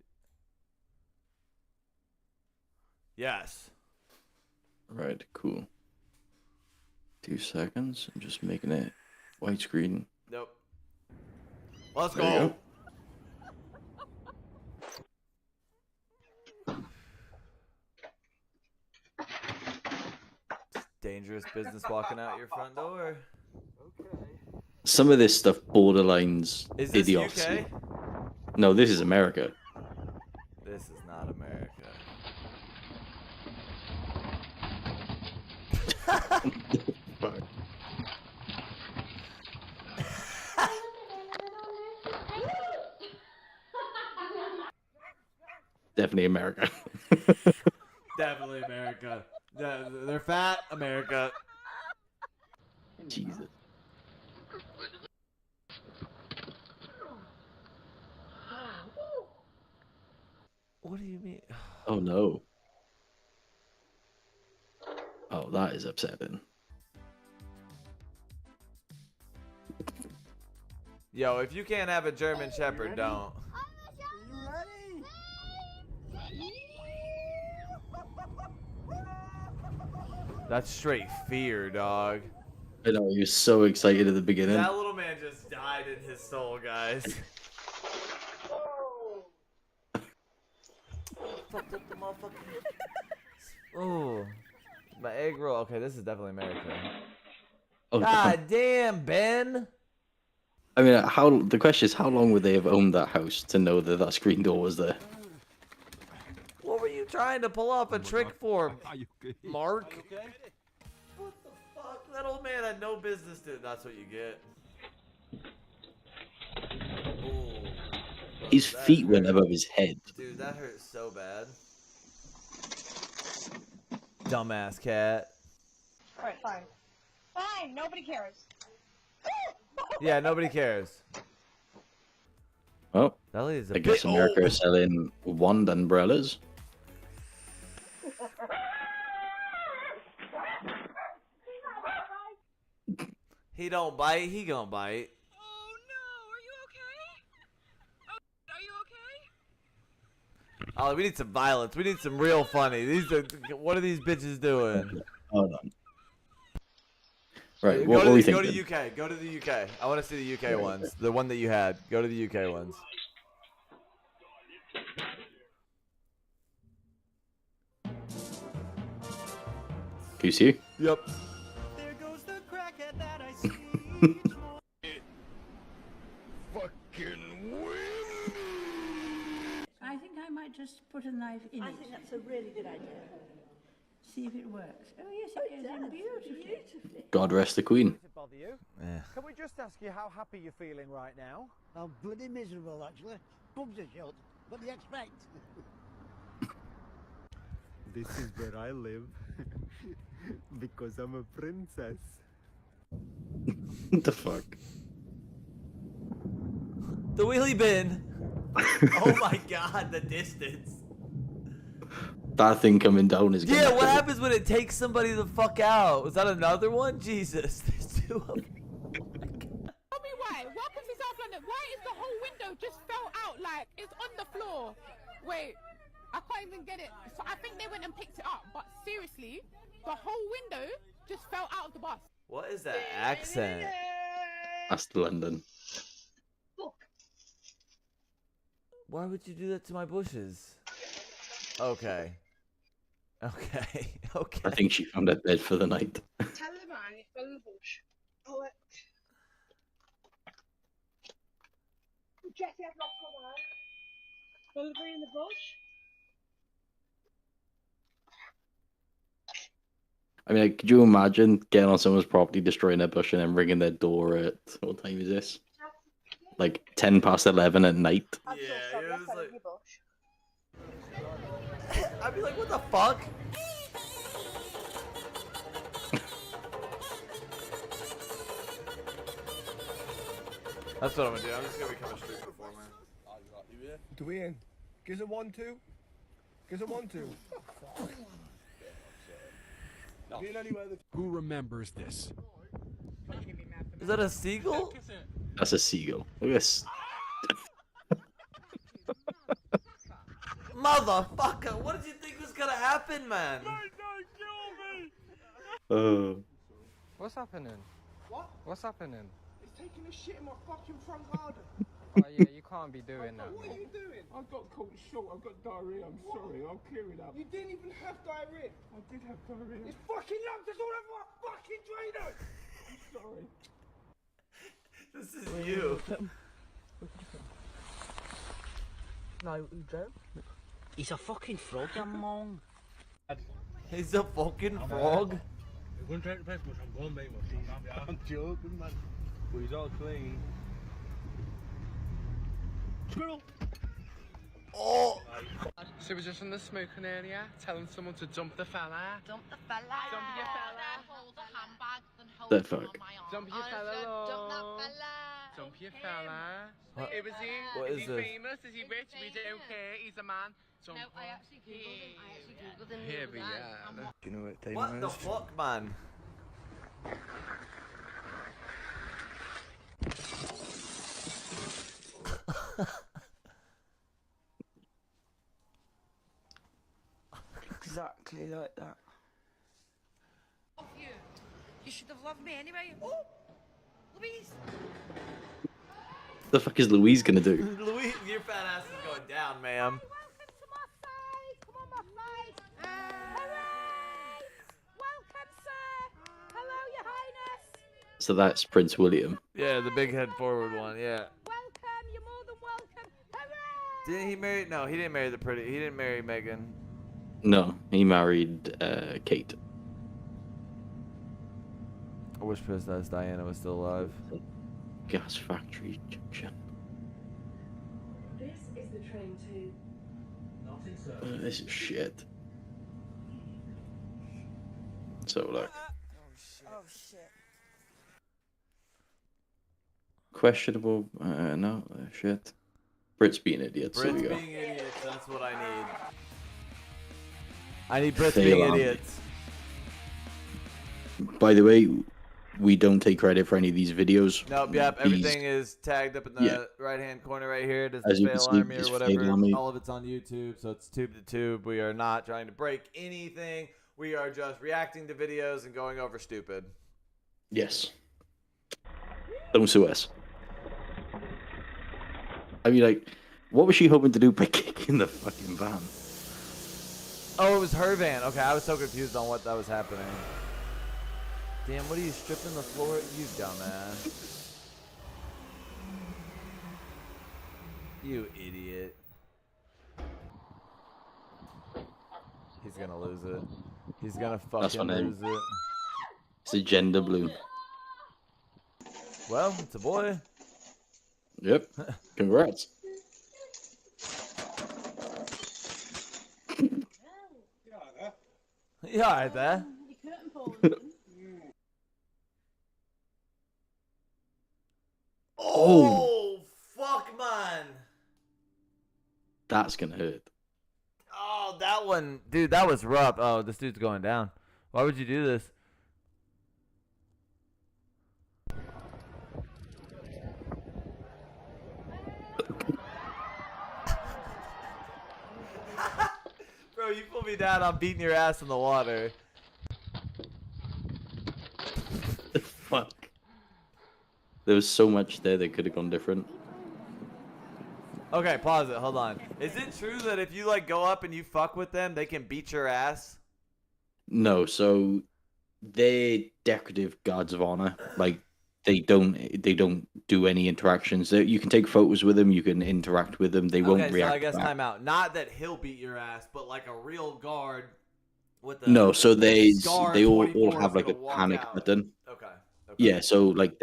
Yes. Right, cool. 2 seconds. I'm just making it widescreen. Nope. Let's There you go. go. Dangerous business walking out your front door. Some of this stuff borderlines Is this idiocy. UK? No, this is America. This is not America. Definitely America. Definitely America. They're fat, America. Jesus. What do you mean? Oh no. Oh, that is upsetting. Yo, if you can't have a German Shepherd, don't. That's straight fear, dog. I know, he was so excited at the beginning. That little man just died in his soul, guys. Fucked up the motherfucker. Oh, my egg roll. Okay, this is definitely America. Oh, God damn, Ben. I mean, the question is, how long would they have owned that house to know that that screen door was there? What were you trying to pull off a trick for, Mark? What the fuck? That old man had no business doing. That's what you get. Ooh. His That feet went hurt. above his head. Dude, that hurt so bad. Dumbass cat. Alright, fine. Fine, nobody cares. Yeah, nobody cares. Well, That lady's a I guess bit America old. is selling wand umbrellas. He don't bite, he gonna bite. Oh no, are you okay? Oh, are you okay? Oh, we need some violence. We need some real funny. What are these bitches doing? Hold on. Right, Go what to were we the, go thinking? to UK. Go to the UK. I want to see the UK ones. The one that you had. Go to the UK ones. Can you see? Yep. There goes the crackhead that I see. I think I might just put a knife in it. I think that's a really good idea. See if it works. Oh yes, it goes in beautifully. God rest the Queen. Bother you? Yeah. Can we just ask you how happy you're feeling right now? I'm bloody miserable, actually. Pubs are shut. What do you expect? This is where I live. Because I'm a princess. What the fuck? The wheelie bin. Oh my god, the distance. That thing coming down is gonna Yeah, what kill. happens when it takes somebody the fuck out? Was that another one? Jesus, there's two of them. Tell me why. Welcome to South London. Why is the whole window just fell out like it's on the floor? Wait, I can't even get it. So I think they went and picked it up. But seriously, the whole window just fell out of the bus. What is that accent? That's London. Why would you do that to my bushes? Okay. Okay. Okay. I think she found her bed for the night. Tell the man it fell in the bush. Oh, Jesse has not come out. Will it be in the bush? I mean, like, could you imagine getting on someone's property, destroying their bush, and then ringing their door at what time is this? Like 11:10 at night. Yeah, it was like. I'd be like, what the fuck? That's what I'm gonna do. I'm just gonna become a street performer. Do we in? Gives a 1-2. Gives a 1-2. Who remembers this? Is that a seagull? That's a seagull. Look at this. Motherfucker, what did you think was gonna happen, man? What's happening? What? What's happening? It's taking a shit in my fucking front garden. Oh yeah, you can't be doing that. What are you doing? I got caught short. I've got diarrhea. I'm sorry. I'll clear it up. You didn't even have diarrhea. I did have diarrhea. It's fucking lumps. It's all over my fucking trainer. I'm sorry. This is you. No, you Joe? He's a fucking frog, you mong. He's a fucking frog. You're going to take the piss, but I'm going, mate. I'm joking, man. But he's all clean. Squirrel! Oh! So we're just in the smoking area, telling someone to dump the fella. Dump the fella. Dump your fella. Hold a handbag, then hold The it fuck? on my arm. Dump your I fella, said, dump that love. fella. Dump your fella. What? Who is he? What is is he this? famous? Is he rich? We don't care. He's a man. Dump No, I him. actually googled him. I actually googled him. Here the we other day. are. And Do you know what time What it the is? fuck, man? Exactly like that. Love you. You should have loved me anyway. Oh, Louise. The fuck is Louise gonna do? Louise, your fat ass is going down, ma'am. Welcome to my side. Come on, my side. Hooray! Welcome, sir. Hello, Your Highness. So that's Prince William. Yeah, the big head forward one, yeah. Welcome. You're more than welcome. Hooray! Didn't he marry? No, he didn't marry the pretty. He didn't marry Megan. No, he married Kate. I wish Princess Diana was still alive. Gas factory junction. This is the train to... This is shit. So look. Oh shit. Questionable. No, shit. Brits being idiots. There Brits we go. being idiots, that's what I need. I need Brits Fail being army. idiots. By the way, we don't take credit for any of these videos. Nope, yep, These- everything is tagged up in the Yeah. right-hand corner right here. It is As the you can Fail see, Army or it's whatever. Fail Army. All of it's on YouTube, so it's tube to tube. We are not trying to break anything. We are just reacting to videos and going over stupid. Yes. Don't sue us. I mean, like, what was she hoping to do by kicking the fucking van? Oh, it was her van. Okay, I was so confused on what that was happening. Damn, what are you stripping the floor? You dumbass. You idiot. He's gonna lose it. He's gonna That's fucking my name. lose it. It's a gender blue. Well, it's a boy. Yep. Congrats. You alright there? You curtain pole in. Oh, fuck, man. That's gonna hurt. Oh, that one. Dude, that was rough. Oh, this dude's going down. Why would you do this? me down. I'm beating your ass in the water. Fuck. There was so much there that could have gone different. Okay, pause it. Hold on. Is it true that if you like go up and you fuck with them, they can beat your ass? No, so they're decorative guards of honor. Like they don't do any interactions. You can take photos with them, you can interact with them. They won't Okay, so react I guess back. time out. Not that he'll beat your ass, but like a real guard with a No, so they scar all 24 have is like a gonna walk panic out. button. Okay. Yeah, so like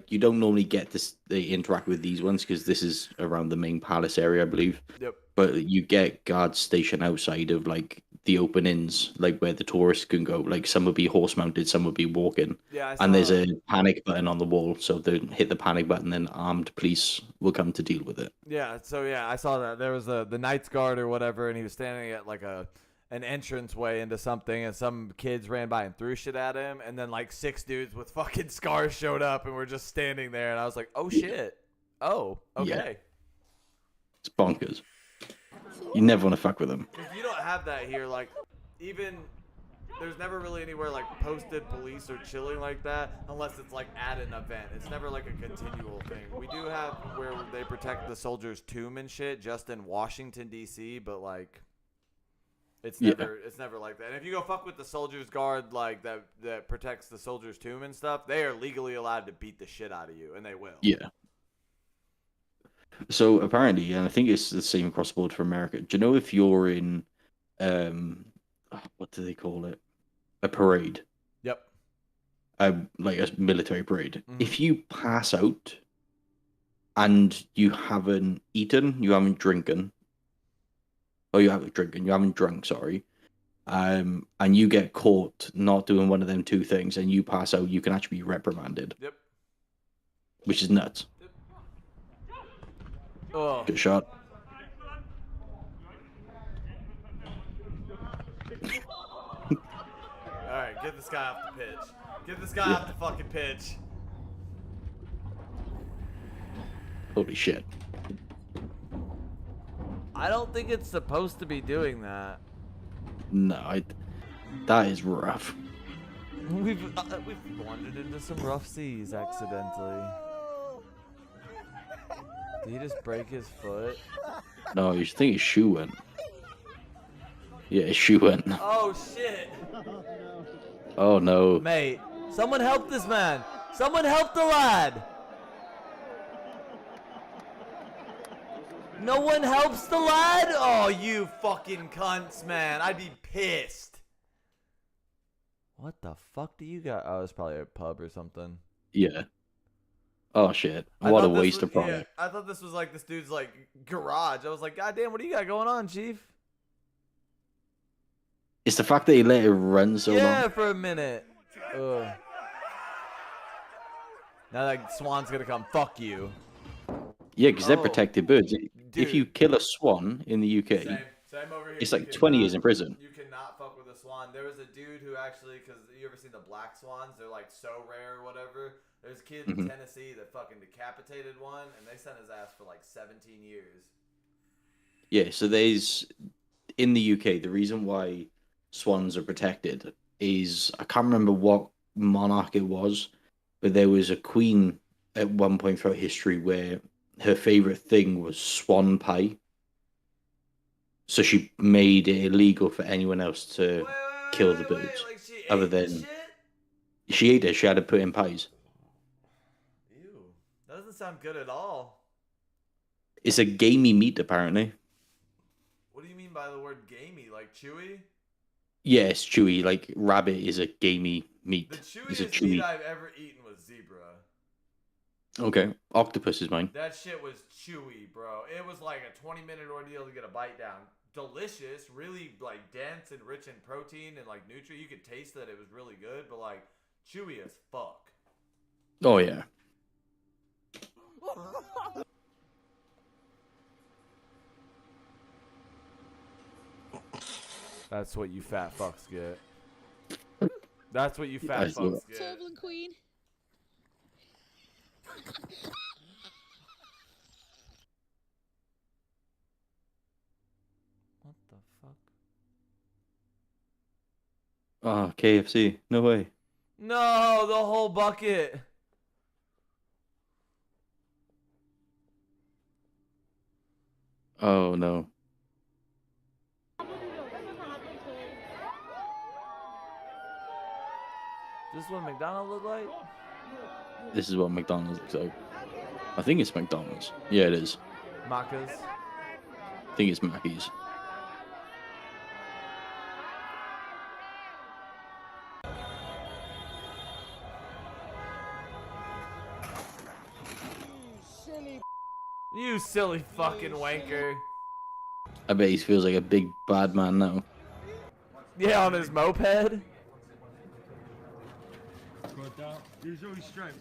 you don't normally get this. They interact with these ones because this is around the main palace area, I believe. Yep. But you get guards stationed outside of like the openings, like where the tourists can go. Like some will be horse mounted, some will be walking. Yeah, And there's a panic button on the wall, so they hit the panic button, then armed police will come to deal with it. Yeah, so yeah, I saw that. There was the Knight's Guard or whatever, and he was standing at like an entrance way into something, and some kids ran by and threw shit at him, and then like 6 dudes with fucking scars showed up and were just standing there, and I was like, oh shit. Oh, okay. Yeah. It's bonkers. You never want to fuck with them. You don't have that here, like, even, there's never really anywhere like posted police or chilling like that, unless it's like at an event. It's never like a continual thing. We do have where they protect the soldiers' tomb and shit, just in Washington, D.C., but like, it's never like that. And if you go fuck with the soldiers guard like that protects the soldiers' tomb and stuff, they are legally allowed to beat the shit out of you, and they will. Yeah. So apparently, and I think it's the same across the board for America. Do you know if you're in, what do they call it? A parade. Yep. Like a military parade. Mhm. If you pass out and you haven't eaten, you haven't drinking, or you haven't drinking, you haven't drunk, sorry, and you get caught not doing one of them 2 things, and you pass out, you can actually be reprimanded. Yep. Which is nuts. Oh. Good shot. Alright, get this guy off the pitch. Get this guy off the fucking pitch. Holy shit. I don't think it's supposed to be doing that. No, that is rough. We've wandered into some rough seas accidentally. Did he just break his foot? No, you think his shoe went. Yeah, his shoe went. Oh shit! Oh no. Mate, someone help this man! Someone help the lad! No one helps the lad? Oh, you fucking cunts, man. I'd be pissed. What the fuck do you got? Oh, it's probably a pub or something. Yeah. Oh shit. What a waste of product. Yeah, I thought this was like this dude's like garage. I was like, God damn, what do you got going on, Chief? It's the fact that he let it run so long. Yeah, for a minute. Ugh. Now that swan's gonna come fuck you. Yeah, because they're protected birds. If you kill a swan in the UK, Same over here. it's like 20 years in prison. You cannot fuck with a swan. There was a dude who actually, because you ever seen the black swans? They're like so rare or whatever. There's a kid in Tennessee that fucking decapitated one, and they sent his ass for like 17 years. Yeah, so there's, in the UK, the reason why swans are protected is, I can't remember what monarch it was, but there was a queen at one point throughout history where her favorite thing was swan pie. So she made it illegal for anyone else to kill the birds. Like she other ate than shit? she ate it, she had to put in pies. Ew, that doesn't sound good at all. It's a gamey meat, apparently. What do you mean by the word gamey? Like chewy? Yeah, it's chewy. Like rabbit is a gamey meat. The It's a chewiest chewy. meat I've ever eaten was zebra. Okay, octopus is mine. That shit was chewy, bro. It was like a 20-minute ordeal to get a bite down. Delicious, really like dense and rich in protein and like nutrient. You could taste that it was really good, but like chewy as fuck. Oh yeah. That's what you fat fucks get. That's what you fat fucks get. Toblin Queen. What the fuck? KFC. No way. No, the whole bucket. Oh no. This is what McDonald's look like? This is what McDonald's looks like. I think it's McDonald's. Yeah, it is. Macca's. I think it's Mackey's. You silly fucking wanker. I bet he feels like a big bad man now. Yeah, on his moped. Got that. Use all your strength.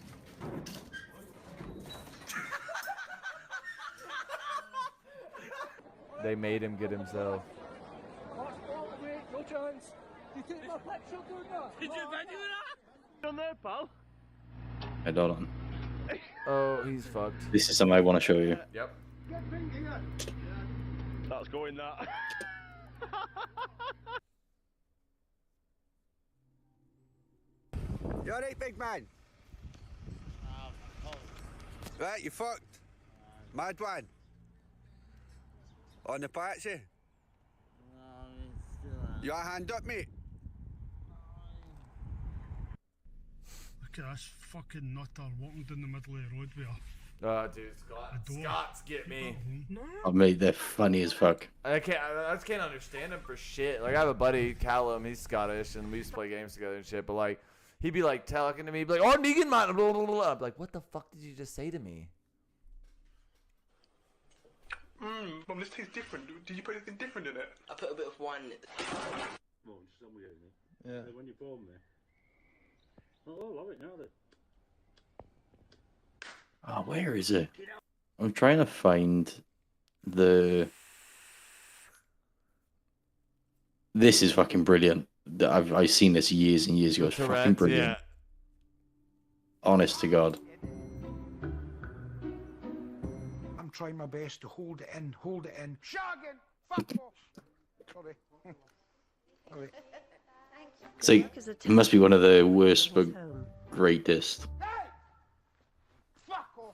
They made him get himself. No chance. You take my petrol, do that. Did you do that? On there, pal. Hey, hold on. Oh, he's fucked. This is something I want to show you. Yep. That's going that. You alright, big man? Right, you fucked. Mad one. On the patchy. You got a hand up, mate? Look at this fucking nutter walking down the middle of the road with her. Oh, dude, Scots get me. Oh, mate, they're funny as fuck. I just can't understand him for shit. Like, I have a buddy, Callum, he's Scottish, and we used to play games together and shit, but, like, he'd be, like, talking to me, he'd be like, oh, Negan, man, blah, blah, blah. I'm like, what the fuck did you just say to me? Mum, this tastes different. Did you put anything different in it? I put a bit of wine in it. Well, just somewhere, isn't it? Yeah. When you born me. Oh, I love it now that. Oh, where is it? I'm trying to find the... This is fucking brilliant. I've seen this years and years ago. It's fucking brilliant. Yeah. Honest to God. I'm trying my best to hold it in, hold it in. Shagging! Fuck off! Sorry. Sorry. It's like, it must be one of the worst but greatest.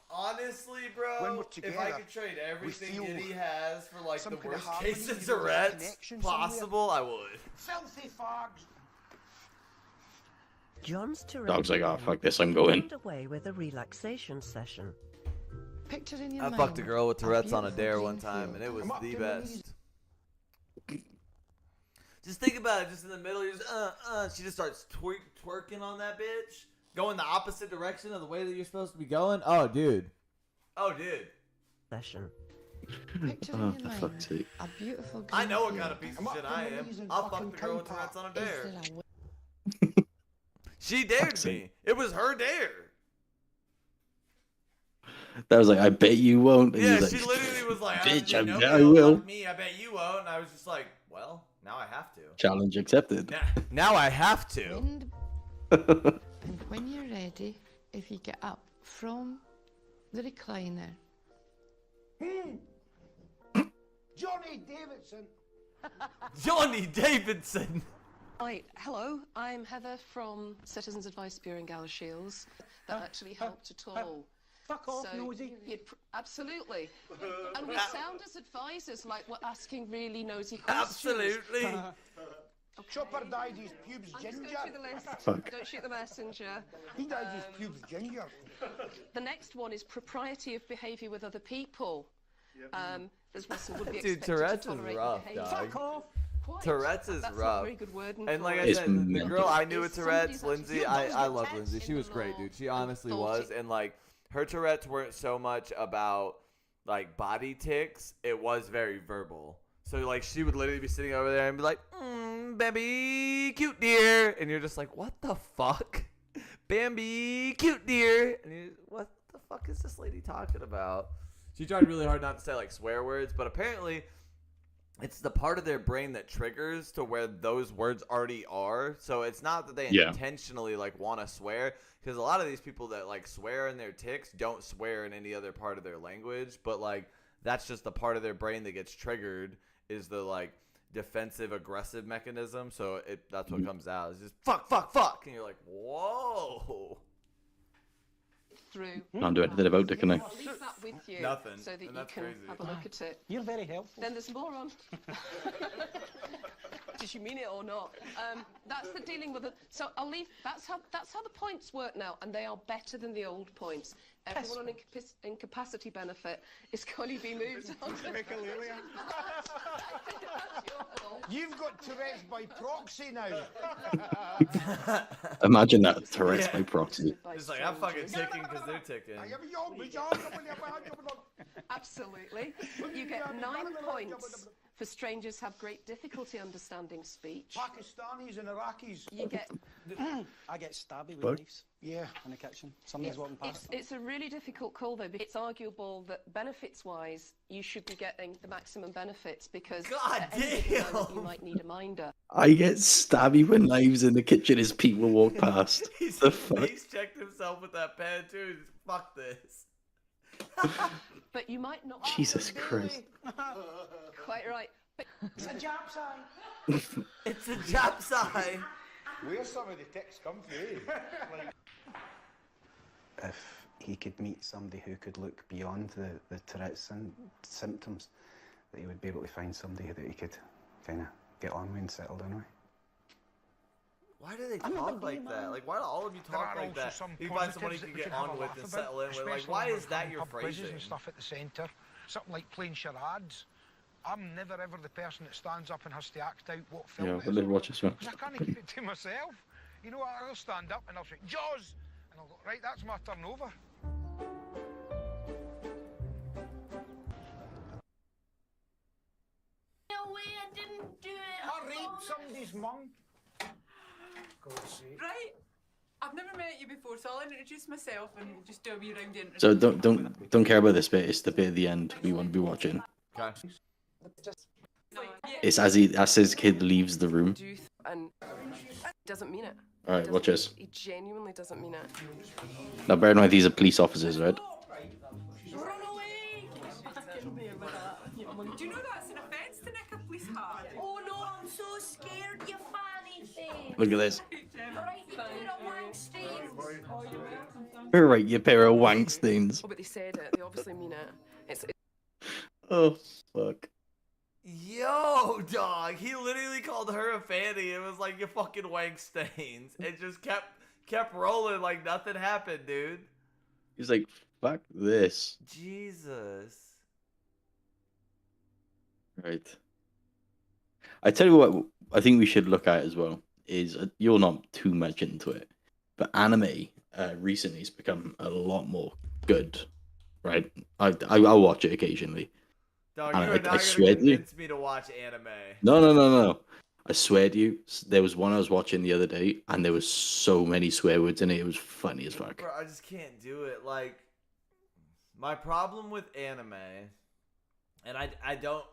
Honestly, bro, When we're if together, I could trade everything feel Giddy has for, like, some the kind of worst harmony, case you of know, there's a Tourette's connection possible, I would. Filthy fogs! John's Tourette Dog's like, oh, fuck this, I'm going. away with a relaxation session. Picture in your I mind. fucked a girl with Tourette's on a beautiful dare green one time, field. and it was I'm up the to my best. Just think about it, just in the middle, you're just, she just starts twerking on that bitch, going the opposite direction of the way that you're supposed to be going. Oh, dude. Oh, dude. Session. Picture in Oh, your for mind. fuck's sake. A beautiful green I know what field. kind of piece I'm of up shit to I my am. knees in I'll fucking fuck the girl with cow Tourette's on a Is dare. there a She dared Fuck's me. sake. It was her dare. That was like, I bet you won't. And Yeah, he's she like, literally was like, bitch, you I know bet me, I don't will. fuck me, I bet you won't. And I was just like, well, now I have to. Challenge accepted. Now I have to. wind? And when you're ready, if you get up from the recliner, Johnny Davidson! Johnny Davidson. Hi, hello. I'm Heather from Citizens Advice Bureau in Shields. That actually helped at all. Fuck off, nosy. Absolutely. And we sound as advisors like we're asking really nosy questions. Absolutely. Chopper dyed his pubes I'm just ginger. going through the list. Fuck. Don't shoot the messenger. He dyed his pubes ginger. The next one is propriety of behaviour with other people. This person would be Dude, expected Tourette's to is tolerate rough, behaviour. dog. Fuck off! Quite. Tourette's is That's not rough. a very good wording And for like I it. It's said, the mental. girl I knew with If Tourette's, somebody's Lindsay, actually I got love Tourette's Lindsay. She in was the great, law dude. She and honestly thought was. it- And like, her Tourette's weren't so much about like body tics. It was very verbal. So like, she would literally be sitting over there and be like, Bambi, cute dear. And you're just like, what the fuck? Bambi, cute dear. And you're, what the fuck is this lady talking about? She tried really hard not to say like swear words, but apparently it's the part of their brain that triggers to where those words already are. So it's not that they Yeah. intentionally like want to swear, because a lot of these people that like swear in their tics don't swear in any other part of their language, but like that's just the part of their brain that gets triggered, is the like defensive aggressive mechanism, so that's what comes out. It's just fuck, and you're like, whoa. Through. Can't do anything about it, can I? I'll leave that with you. Nothing. So that you That's can crazy. have a look at it. You're very helpful. Then there's more on. Did you mean it or not? That's the dealing with it. So I'll leave. That's how the points work now, and they are better than the old points. Everyone on incapacity benefit is going to be moved on. You've got Tourette's by proxy now. Imagine that, Tourette's by proxy. It's like, I'm fucking ticking because they're ticking. Absolutely. You get 9 points for strangers have great difficulty understanding speech. Pakistanis and Iraqis. You get. I get stabby with What? knives. Yeah, in the kitchen. Somebody's walking past. It's a really difficult call though, but it's arguable that benefits-wise, you should be getting the maximum benefits because God at any given damn. moment you might need a minder. I get stabby with knives in the kitchen as people walk past. He's The fuck? face checked himself with that pen too. He's, fuck this. But you might not. Jesus Christ. Quite right. But It's a jab sign. It's a job sign. Where some of the ticks come from? If he could meet somebody who could look beyond the Tourette's symptoms, that he would be able to find somebody that he could kind of get on with and settle down with. Why do they talk like that? Like, why do all of you talk like that? You find someone you can get on with and settle in with. Like, why is that your phrasing? And stuff at the centre, something like playing charades. I'm never ever the person that stands up and has to act out what film Yeah, it but is. they watch this one. Because I can't keep it to myself. You know what? I'll stand up and I'll say, Jaws! And I'll go, right, that's my turn over. No way, I didn't do it. I raped somebody's mum. God's sake. Right. I've never met you before, so I'll introduce myself and just do a wee round intro. So don't care about this bit. It's the bit at the end we want to be watching. Okay. It's as his kid leaves the room. And doesn't mean it. All right, watch this. He genuinely doesn't mean it. Now, bear in mind these are police officers, right? Run away! Do you know that's an offence to nick a police car? Oh no, I'm so scared, you fanny thing. Look at this. Right, you put a wank stain. All right, you pair of wank stains. Oh, but they said it. They obviously mean it. It's Oh fuck. Yo, dog. He literally called her a fanny. It was like, you fucking wank stains. It just kept rolling like nothing happened, dude. He's like, fuck this. Jesus. Right. I tell you what, I think we should look at as well is you're not too much into it, but anime recently has become a lot more good. Right? I'll watch it occasionally. Dog, And you are not gonna swear to you. convince me to watch anime. No. I swear to you, there was one I was watching the other day, and there was so many swear words in it. It was funny as fuck. Bro, I just can't do it. Like, my problem with anime, and I don't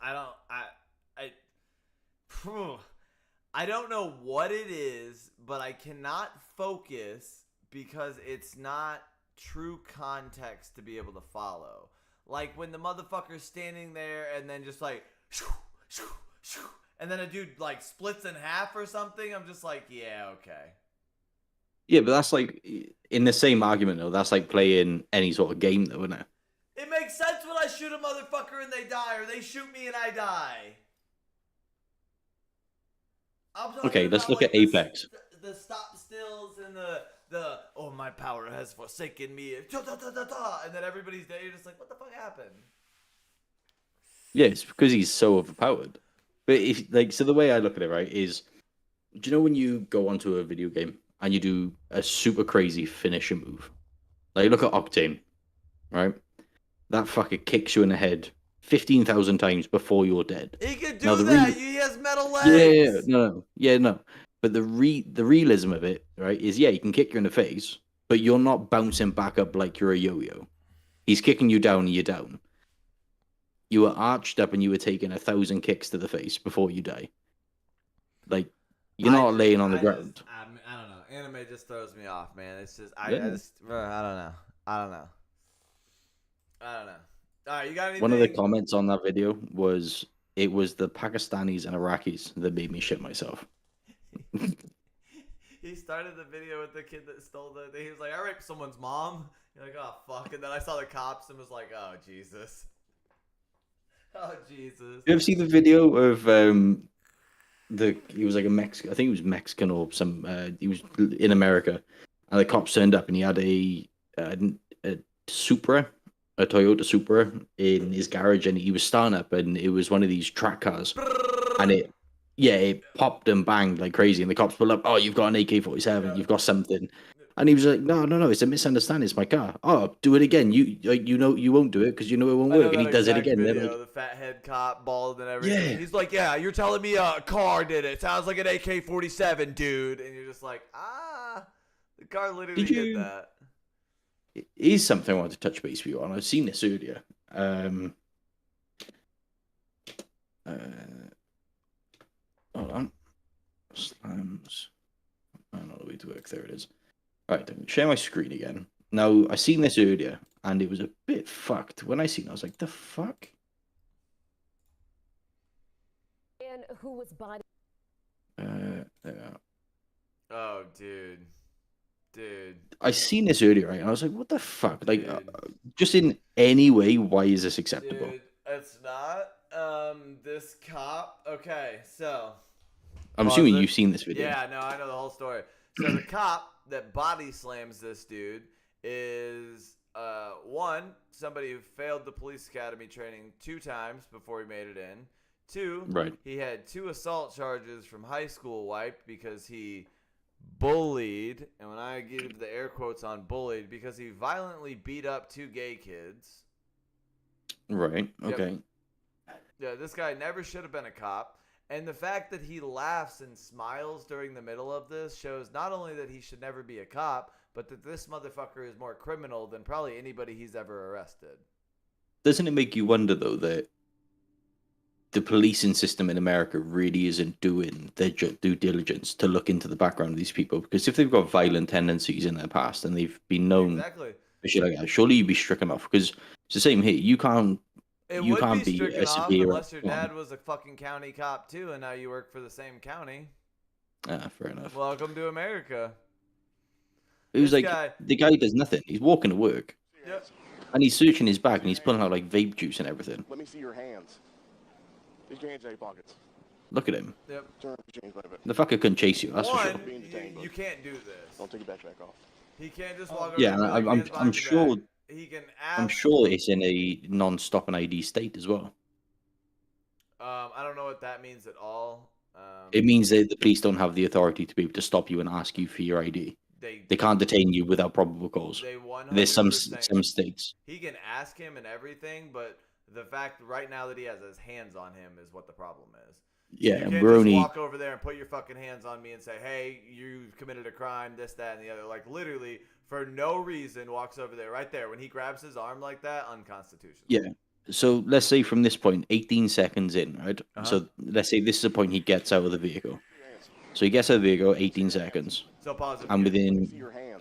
know what it is, but I cannot focus because it's not true context to be able to follow. Like when the motherfucker's standing there and then just like, shoo, shoo, shoo, and then a dude like splits in half or something. I'm just like, yeah, okay. Yeah, but that's like in the same argument though. That's like playing any sort of game though, isn't it? It makes sense when I shoot a motherfucker and they die, or they shoot me and I die. Okay, let's look at Apex. The stop stills and the oh, my power has forsaken me, and then everybody's dead. You're just like, what the fuck happened? Yeah, it's because he's so overpowered. But if like, so the way I look at it, right, is, do you know when you go onto a video game and you do a super crazy finisher move? Like look at Octane, right? That fucker kicks you in the head 15,000 times before you're dead. He can do that. He has metal legs. No. But the realism of it, right, is he can kick you in the face, but you're not bouncing back up like you're a yo-yo. He's kicking you down and you're down. You were arched up and you were taking 1,000 kicks to the face before you die. Like, you're not laying on the ground. I don't know. Anime just throws me off, man. It's just, I don't know. All right, you got anything? One of the comments on that video was, it was the Pakistanis and Iraqis that made me shit myself. He started the video with the kid that stole the thing. He was like, I raped someone's mom. You're like, oh, fuck. And then I saw the cops and was like, oh, Jesus. Oh, Jesus. You ever see the video of he was like a Mexican, I think he was Mexican or he was in America, and the cops turned up and he had a Supra, a Toyota Supra in his garage, and he was starting up, and it was one of these track cars, and it popped and banged like crazy, and the cops pulled up, oh, you've got an AK-47, you've got something. And he was like, no, it's a misunderstanding. It's my car. Oh, do it again. You know you won't do it because you know it won't work. And he does it again. Video, like, the fat head cop, bald and everything. Yeah. He's like, yeah, you're telling me a car did it. Sounds like an AK-47, dude. And you're just like, the car literally did that. It is something I wanted to touch base with you on. I've seen this earlier. Hold on. Slams. I don't know the way to work. There it is. All right, then share my screen again. Now, I seen this earlier, and it was a bit fucked. When I seen it, I was like, the fuck? And who was body? There we are. Oh, dude. I seen this earlier, right? And I was like, what the fuck? Like, just in any way, why is this acceptable? Dude, it's not. This cop. Okay, so. I'm assuming you've seen this video. Yeah, no, I know the whole story. So the cop that body slams this dude is one, somebody who failed the police academy training 2 times before he made it in. 2, right. He had 2 assault charges from high school wiped because he bullied, and when I give the air quotes on bullied, because he violently beat up 2 gay kids. Right. Okay. Yep. Yeah, this guy never should have been a cop. And the fact that he laughs and smiles during the middle of this shows not only that he should never be a cop, but that this motherfucker is more criminal than probably anybody he's ever arrested. Doesn't it make you wonder, though, that the policing system in America really isn't doing their due diligence to look into the background of these people? Because if they've got violent tendencies in their past and they've been known for shit like that, surely you'd be stricken off. Because it's the same here. You can't be a severe unless your dad was a fucking county cop too, and now you work for the same county. Fair enough. Welcome to America. It was like the guy does nothing. He's walking to work. Yep. And he's searching his bag and he's pulling out like vape juice and everything. Let me see your hands. These your hands in your pockets. Look at him. Yep. Turn the chains back. The fucker couldn't chase you. That's for sure. You can't do this. Don't take your backpack off. He can't just walk over. Yeah, I'm sure. He can I'm sure it's in a non-stop and ID state as well. I don't know what that means at all. It means that the police don't have the authority to be able to stop you and ask you for your ID. They can't detain you without probable cause. There's some states. He can ask him and everything, but the fact right now that he has his hands on him is what the problem is. Yeah, you and can't we're just only walk over there and put your fucking hands on me and say, hey, you committed a crime, this, that, and the other. Like, literally, for no reason, walks over there. Right there. When he grabs his arm like that, unconstitutional. Yeah. So let's say from this point, 18 seconds in, right? So let's say this is the point he gets out of the vehicle. So he gets out of the vehicle, 18 seconds. So pause it. And within...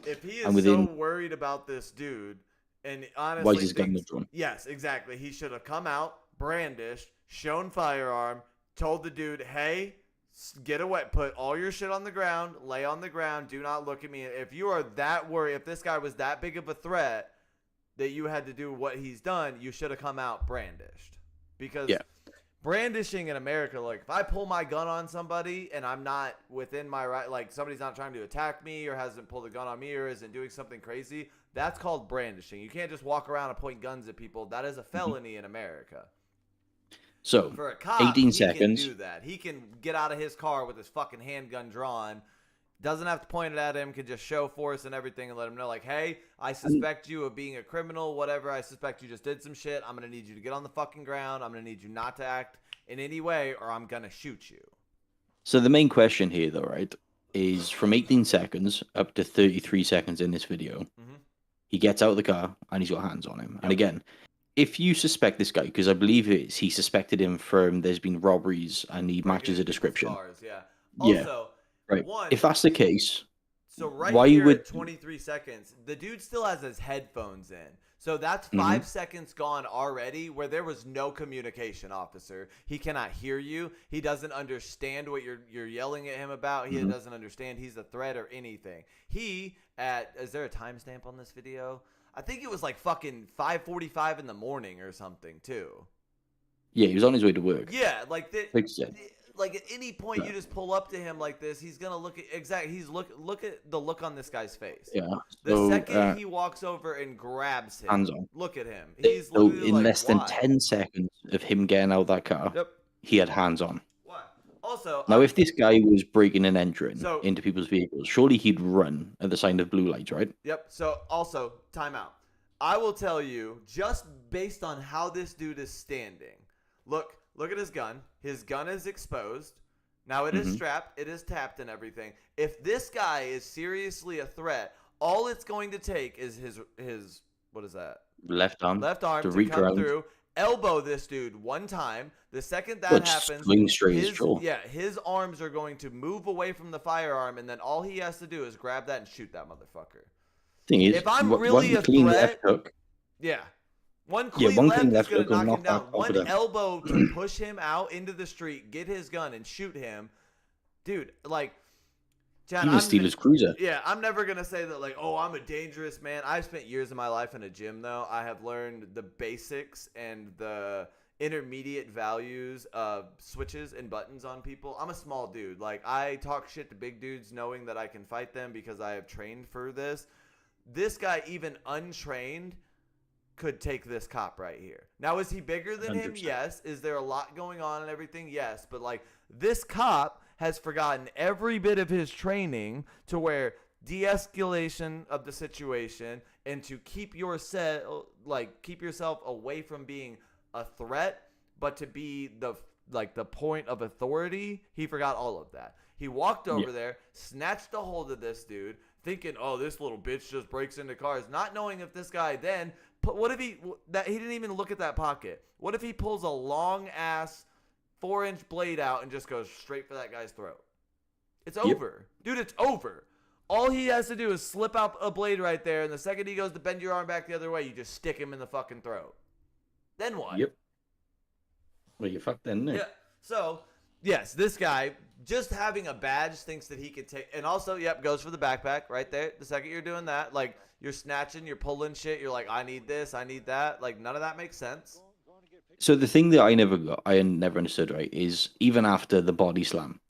If he is so worried about this dude, and honestly... Why is his gun drawn? Yes, exactly. He should have come out, brandished, shown firearm, told the dude, hey, get away, put all your shit on the ground, lay on the ground, do not look at me. If you are that worried, if this guy was that big of a threat that you had to do what he's done, you should have come out brandished. Because brandishing in America, like if I pull my gun on somebody and I'm not within my right, like somebody's not trying to attack me or hasn't pulled a gun on me or isn't doing something crazy, that's called brandishing. You can't just walk around and point guns at people. That is a felony in America. So, for a cop, 18 he seconds. can do that. He can get out of his car with his fucking handgun drawn. Doesn't have to point it at him. Can just show force and everything and let him know, like, hey, I suspect you of being a criminal, whatever. I suspect you just did some shit. I'm going to need you to get on the fucking ground. I'm going to need you not to act in any way or I'm going to shoot you. So the main question here, though, right, is from 18 seconds up to 33 seconds in this video, he gets out of the car and he's got hands on him. And again, if you suspect this guy, because I believe he suspected him from there's been robberies and he matches a description. Cars, Also, right. If that's the case, so right why here would at 23 seconds, the dude still has his headphones in. So that's 5 seconds gone already where there was no communication, officer. He cannot hear you. He doesn't understand what you're yelling at him about. He doesn't understand he's a threat or anything. Is there a timestamp on this video? I think it was like fucking 5:45 in the morning or something too. Yeah, he was on his way to work. Yeah, like like at any point Yeah. you just pull up to him like this, he's gonna look at look at the look on this guy's face. Yeah. The So, second he walks over and grabs him, hands on. look at him. So He's literally in like, less than why? 10 seconds of him getting out of that car, he had hands on. Also, Now, if this guy was breaking and entering So- into people's vehicles, surely he'd run at the sign of blue lights, right? Yep. So also, timeout. I will tell you, just based on how this dude is standing. Look at his gun. His gun is exposed. Now it is strapped. It is tapped and everything. If this guy is seriously a threat, all it's going to take is his what is that? Left arm. Left arm to reach come around. through, elbow this dude one time. The second that But happens, swing straight as jaw. his arms are going to move away from the firearm, and then all he has to do is grab that and shoot that motherfucker. Thing is, If I'm one really a clean threat, left hook. yeah. One Yeah, clean one left clean is left going hook to will knock him knock down. that One confident. elbow to push him out into the street, get his gun, and shoot him. Dude, like, Chad, Even steal his cruiser. Yeah, I'm never going to say that, like, oh, I'm a dangerous man. I've spent years of my life in a gym, though. I have learned the basics and the intermediate values of switches and buttons on people. I'm a small dude. Like, I talk shit to big dudes knowing that I can fight them because I have trained for this. This guy, even untrained, could take this cop right here. Now, is he bigger than him? 100%. Yes. Is there a lot going on and everything? Yes. But, like, this cop has forgotten every bit of his training to where de-escalation of the situation and to keep yourself away from being a threat, but to be the point of authority. He forgot all of that. He walked over there, snatched a hold of this dude, thinking, oh, this little bitch just breaks into cars, not knowing if this guy then what if he didn't even look at that pocket. What if he pulls a long ass 4-inch blade out and just goes straight for that guy's throat? It's over. Dude, it's over. All he has to do is slip out a blade right there, and the second he goes to bend your arm back the other way, you just stick him in the fucking throat. Then what? Yep. Well, you fucked then, innit? Yeah. So, yes, this guy, just having a badge, thinks that he can take, and also, goes for the backpack right there. The second you're doing that, like, you're snatching, you're pulling shit, you're like, I need this, I need that. Like, none of that makes sense. So the thing that I never understood, right, is even after the body slam,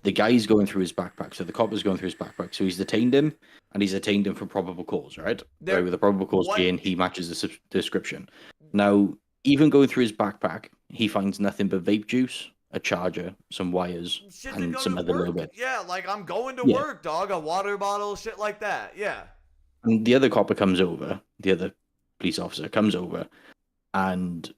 the guy's going through his backpack. So the cop is going through his backpack. So he's detained him, and he's detained him for probable cause, right? Right, with the probable cause being he matches the description. Now, even going through his backpack, he finds nothing but vape juice, a charger, some wires, Shit to and go some to other little work. bit. Yeah, like, I'm going to Yeah. work, dog. A water bottle, shit like that. Yeah. And the other copper comes over, the other police officer comes over, and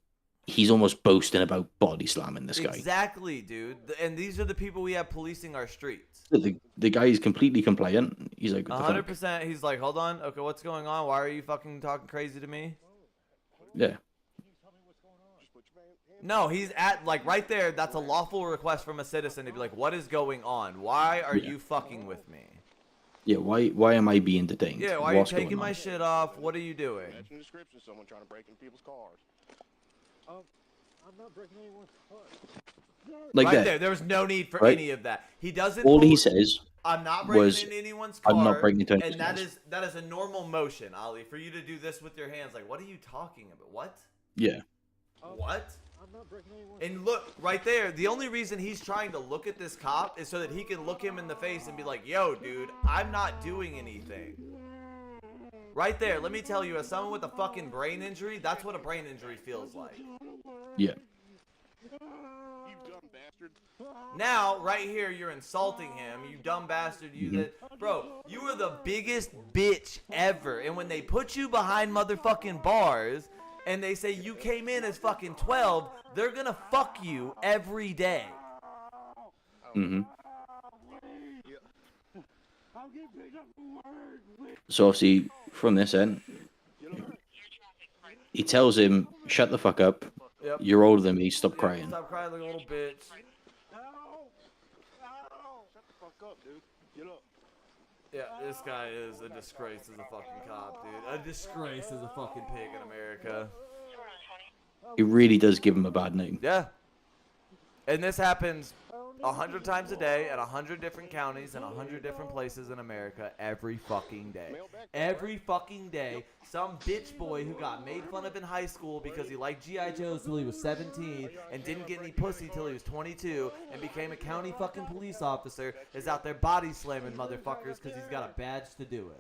he's almost boasting about body slamming this guy. Exactly, dude. And these are the people we have policing our streets. The guy is completely compliant. He's like, what the fuck? 100%. He's like, hold on. Okay, what's going on? Why are you fucking talking crazy to me? Yeah. No, he's at, like, right there. That's a lawful request from a citizen to be like, what is going on? Why are you fucking with me? Yeah, why am I being detained? Yeah, why are you What's taking going my on? shit off? What are you doing? Imagine the description of someone trying to break into people's cars. I'm not breaking anyone's car. Like right that. there was no need for Right? any of that. He doesn't. All he says I'm not breaking was, into anyone's car. I'm not breaking into and anyone's that is a normal motion, Ali. For you to do this with your hands, like, what are you talking about? What? Yeah. What? And look, right there, the only reason he's trying to look at this cop is so that he can look him in the face and be like, yo, dude, I'm not doing anything. Right there, let me tell you, as someone with a fucking brain injury, that's what a brain injury feels like. Yeah. You dumb bastard. Now, right here, you're insulting him. You dumb bastard. Bro, you are the biggest bitch ever. And when they put you behind motherfucking bars and they say you came in as fucking 12, they're gonna fuck you every day. Mm-hmm. So obviously, from this end, he tells him, shut the fuck up. Yep. You're older than me. Stop crying. Stop crying like a little bitch. Shut the fuck up, dude. Get up. Yeah, this guy is a disgrace as a fucking cop, dude. A disgrace as a fucking pig in America. It really does give him a bad name. Yeah. And this happens 100 times a day at 100 different counties and 100 different places in America every fucking day. Every fucking day, some bitch boy who got made fun of in high school because he liked G.I. Joes till he was 17 and didn't get any pussy till he was 22 and became a county fucking police officer is out there body slamming motherfuckers because he's got a badge to do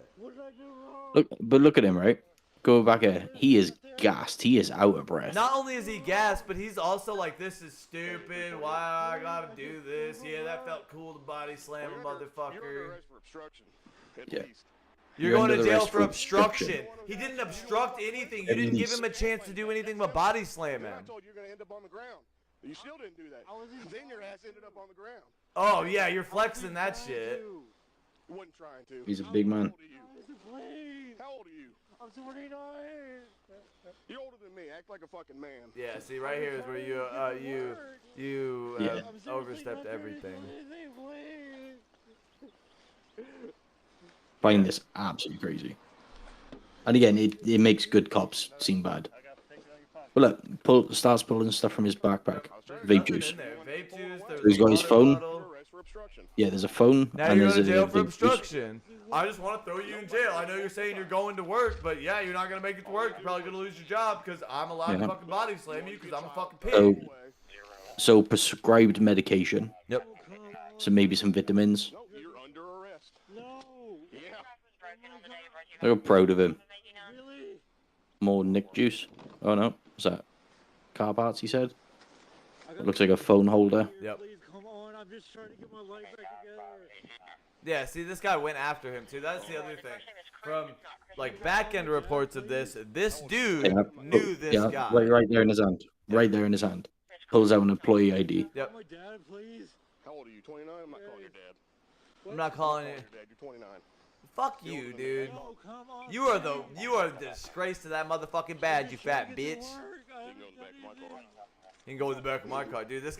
it. Look at him, right? Go back here. He is gassed. He is out of breath. Not only is he gassed, but he's also like, this is stupid. Why I gotta do this? Yeah, that felt cool to body slam a motherfucker. Yeah. You're going to jail for obstruction. He didn't obstruct anything. You didn't give him a chance to do anything but body slam him. I told you you're gonna end up on the ground. You still didn't do that. Then your ass ended up on the ground. Oh yeah, you're flexing that shit. Wasn't trying to. He's a big man. How old are you? I'm 29. You're older than me. Act like a fucking man. Yeah, see right here is where you overstepped everything. Find this absolutely crazy. And again, it makes good cops seem bad. But look, starts pulling stuff from his backpack. Vape juice. So he's got his phone. Yeah, there's a phone. Now and you're there's going to jail for vape juice. obstruction. I just want to throw you in jail. I know you're saying you're going to work, but yeah, you're not going to make it to work. You're probably going to lose your job because I'm allowed to fucking body slam you because I'm a fucking pig. So prescribed medication. Yep. So maybe some vitamins. I'm proud of him. More Nick juice. Oh no, what's that? Car parts, he said. It looks like a phone holder. Yep. Yeah, see, this guy went after him too. That's the other thing. From like back end reports of this dude knew this guy. Right there in his hand. Right there in his hand. Pulls out an employee ID. Yep. How old are you? 29? I'm not calling your dad. I'm not calling you. You're 29. Fuck you, dude. You are a disgrace to that motherfucking badge, you fat bitch. You can go in the back of my car, dude. This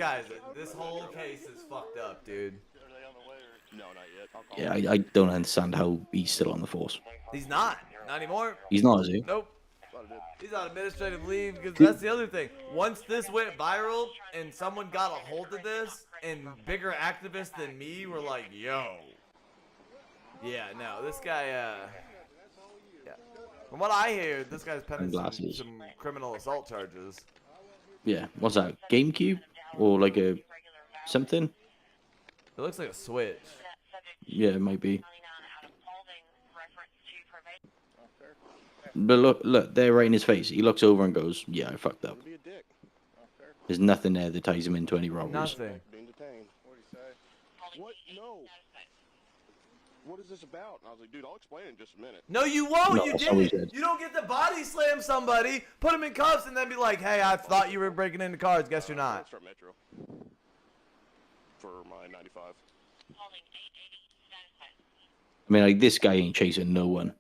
whole case is fucked up, dude. No, not yet. Yeah, I don't understand how he's still on the force. He's not anymore. He's not, is he? Nope. He's on administrative leave because that's the other thing. Once this went viral and someone got a hold of this and bigger activists than me were like, yo. Yeah, no, this guy, yeah. From what I hear, this guy's pending some criminal assault charges. Yeah, what's that? GameCube? Or like a something? It looks like a Switch. Yeah, it might be. But look, there right in his face. He looks over and goes, yeah, I fucked up. There's nothing there that ties him into any robberies. Nothing. What? No. What is this about? And I was like, dude, I'll explain in just a minute. No, you won't. No, you that's all he didn't. said. You don't get to body slam somebody, put them in cuffs, and then be like, hey, I thought you were breaking into cars. Guess you're not. Start Metro. For my 95. I mean, like, this guy ain't chasing no one.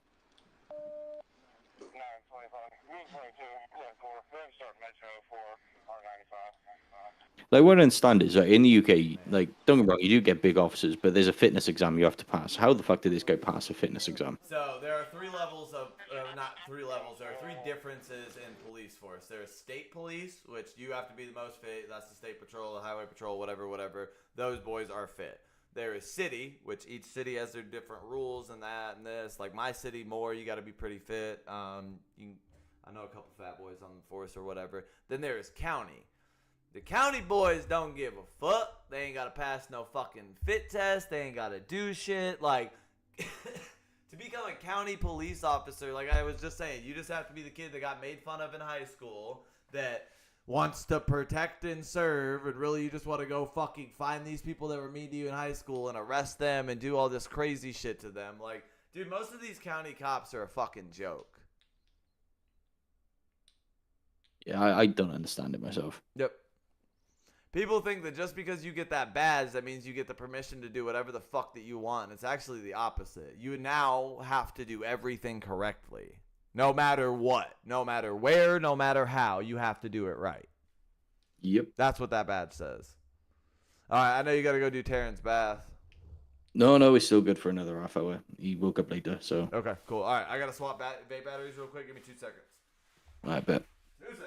Like, what I understand is that in the UK, like, don't get me wrong, you do get big officers, but there's a fitness exam you have to pass. How the fuck did this guy pass a fitness exam? So there are three levels of, not three levels, there are three differences in police force. There's state police, which you have to be the most fit. That's the state patrol, the highway patrol, whatever. Those boys are fit. There is city, which each city has their different rules and that and this. Like my city, more, you got to be pretty fit. I know a couple fat boys on the force or whatever. Then there is county. The county boys don't give a fuck. They ain't got to pass no fucking fit test. They ain't got to do shit. Like, to become a county police officer, like I was just saying, you just have to be the kid that got made fun of in high school that wants to protect and serve, and really you just want to go fucking find these people that were mean to you in high school and arrest them and do all this crazy shit to them. Like, dude, most of these county cops are a fucking joke. Yeah, I don't understand it myself. Yep. People think that just because you get that badge, that means you get the permission to do whatever the fuck that you want. It's actually the opposite. You now have to do everything correctly. No matter what. No matter where, no matter how. You have to do it right. Yep. That's what that badge says. All right, I know you got to go do Terrence bath. No, he's still good for another half hour. He woke up later, so Okay, cool. All right, I gotta swap vape batteries real quick. Give me 2 seconds. I bet. 2 seconds.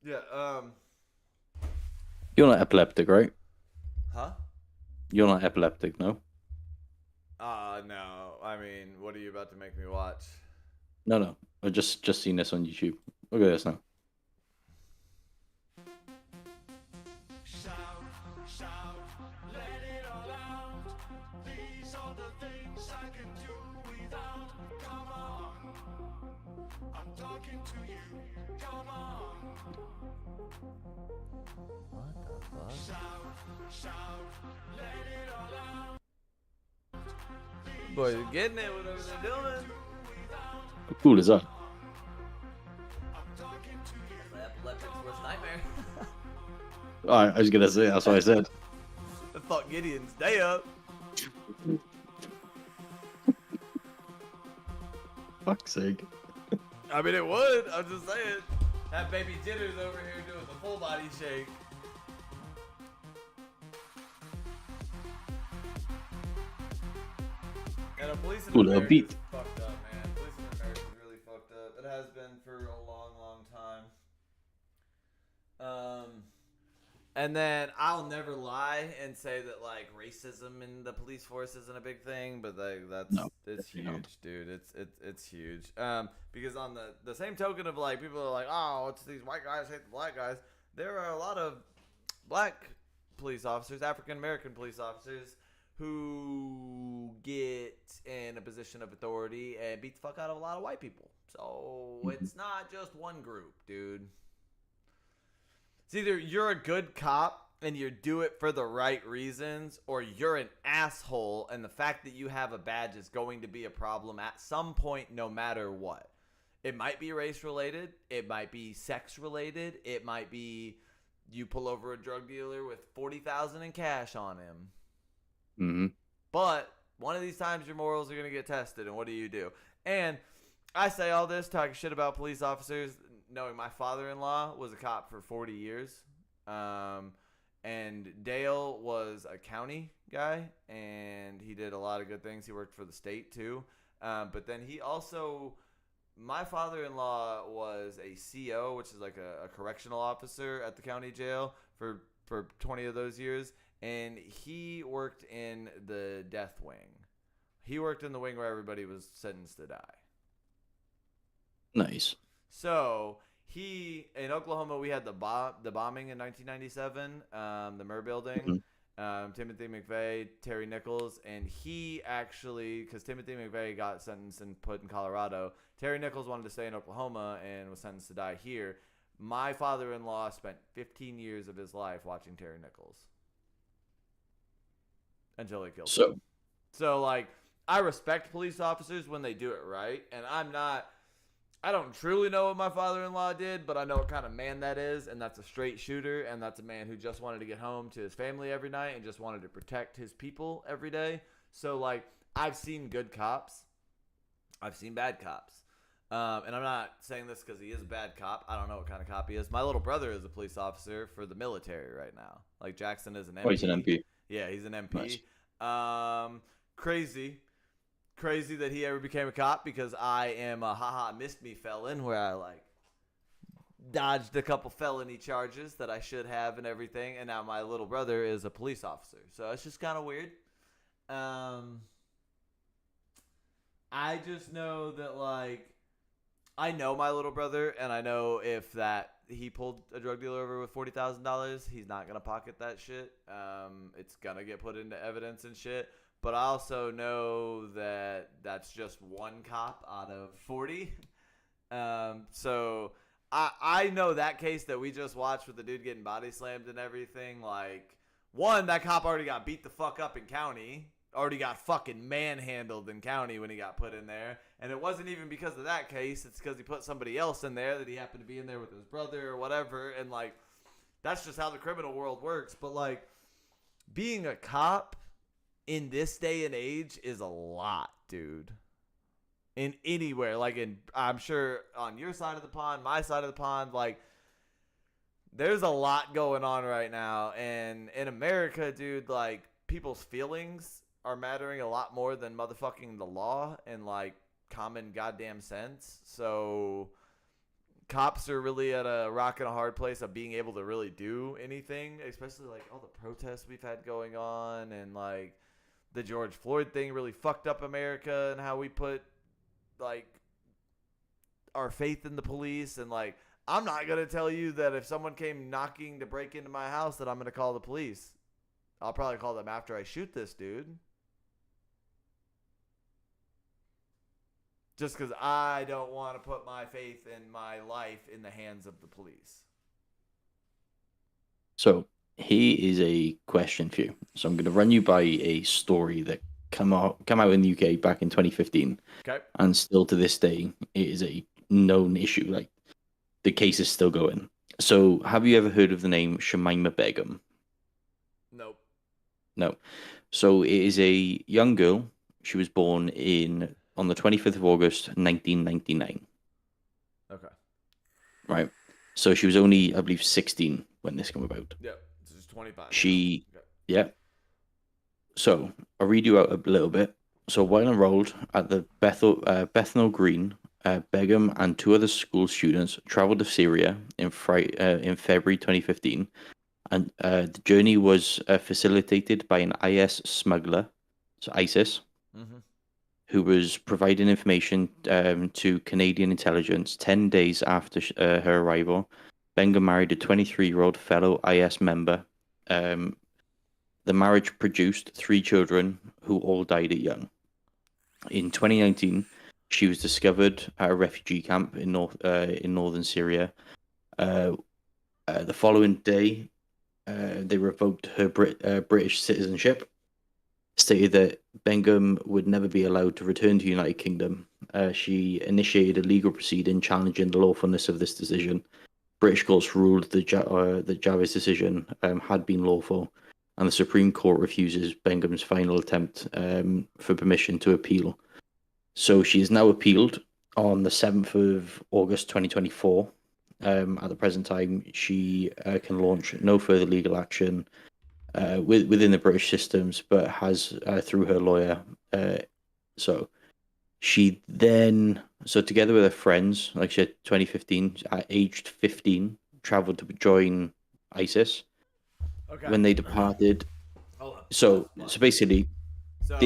Yeah. You're not epileptic, right? Huh? You're not epileptic, no? No. I mean, what are you about to make me watch? No. I just seen this on YouTube. Look at this now. Boys are getting it, whatever they're doing. How cool is that? Epileptic's worst nightmare. I was gonna say, that's what I said. The fuck Gideon, stay up. Fuck's sake. I mean, it would. I'm just saying. That baby Jitters over here doing the full body shake. And police in Cool little America beat. is fucked up, man. Police in America is really fucked up. It has been for a long, long time. And then I'll never lie and say that like racism in the police force isn't a big thing, but it's huge, not. dude. It's huge. Because on the same token of like people are like, oh, it's these white guys hate the black guys. There are a lot of black police officers, African American police officers, who get in a position of authority and beat the fuck out of a lot of white people. So it's not just one group, dude. It's either you're a good cop and you do it for the right reasons, or you're an asshole and the fact that you have a badge is going to be a problem at some point no matter what. It might be race related, it might be sex related, it might be you pull over a drug dealer with $40,000 in cash on him. Mm-hmm. But one of these times your morals are going to get tested, and what do? And I say all this talking shit about police officers, knowing my father-in-law was a cop for 40 years. And Dale was a county guy, and he did a lot of good things. He worked for the state, too. But then he also... My father-in-law was a CO, which is like a correctional officer at the county jail for 20 of those years. And he worked in the death wing. He worked in the wing where everybody was sentenced to die. Nice. So in Oklahoma, we had the bombing in 1997, the Murr building. Timothy McVeigh, Terry Nichols, and he actually, because Timothy McVeigh got sentenced and put in Colorado, Terry Nichols wanted to stay in Oklahoma and was sentenced to die here. My father-in-law spent 15 years of his life watching Terry Nichols until he killed him. So, like, I respect police officers when they do it right, and I don't truly know what my father-in-law did, but I know what kind of man that is, and that's a straight shooter, and that's a man who just wanted to get home to his family every night and just wanted to protect his people every day. So, like, I've seen good cops. I've seen bad cops. And I'm not saying this because he is a bad cop. I don't know what kind of cop he is. My little brother is a police officer for the military right now. Like, Jackson is an MP. Oh, he's an MP. Yeah, he's an MP. Nice. Crazy that he ever became a cop, because I am a missed me felon where I like dodged a couple felony charges that I should have and everything, and now my little brother is a police officer. So it's just kind of weird. I just know that like I know my little brother, and I know if that he pulled a drug dealer over with $40,000, he's not gonna pocket that shit. It's gonna get put into evidence and shit. But I also know that that's just one cop out of 40. So I know that case that we just watched with the dude getting body slammed and everything. Like, one, that cop already got beat the fuck up in county. Already got fucking manhandled in county when he got put in there. And it wasn't even because of that case. It's because he put somebody else in there that he happened to be in there with his brother or whatever. And, like, that's just how the criminal world works. But, like, being a cop in this day and age is a lot, dude. In anywhere. Like, I'm sure on your side of the pond, my side of the pond, like, there's a lot going on right now. And in America, dude, like, people's feelings are mattering a lot more than motherfucking the law and, like, common goddamn sense. So cops are really at a rock and a hard place of being able to really do anything, especially, like, all the protests we've had going on, and, like, the George Floyd thing really fucked up America and how we put, like, our faith in the police. And, like, I'm not going to tell you that if someone came knocking to break into my house that I'm going to call the police. I'll probably call them after I shoot this dude. Just because I don't want to put my faith and my life in the hands of the police. So here is a question for you. So I'm going to run you by a story that come out in the UK back in 2015. Okay. And still to this day, it is a known issue. Like, the case is still going. So have you ever heard of the name Shamima Begum? Nope. No. So it is a young girl. She was born on the 25th of August, 1999. Okay. Right. So she was only, I believe, 16 when this came about. Yeah. So she's 25. Okay. Yeah. So I'll read you out a little bit. So while enrolled at the Bethnal Green, Begum and two other school students traveled to Syria in February 2015. And the journey was facilitated by an IS smuggler, so ISIS, who was providing information to Canadian intelligence. 10 days after her arrival, Begum married a 23-year-old fellow IS member. The marriage produced 3 children who all died at young. In 2019, she was discovered at a refugee camp in northern Syria. The following day, they revoked her British citizenship, stated that Begum would never be allowed to return to the United Kingdom. She initiated a legal proceeding challenging the lawfulness of this decision. British courts ruled that Javid's decision had been lawful, and the Supreme Court refuses Begum's final attempt for permission to appeal. So she is now appealed on the 7th of August 2024. At the present time, she can launch no further legal action within the British systems, but has through her lawyer. So she then, together with her friends, like she said, 2015, at aged 15, traveled to join ISIS. Okay. When they departed, so basically, a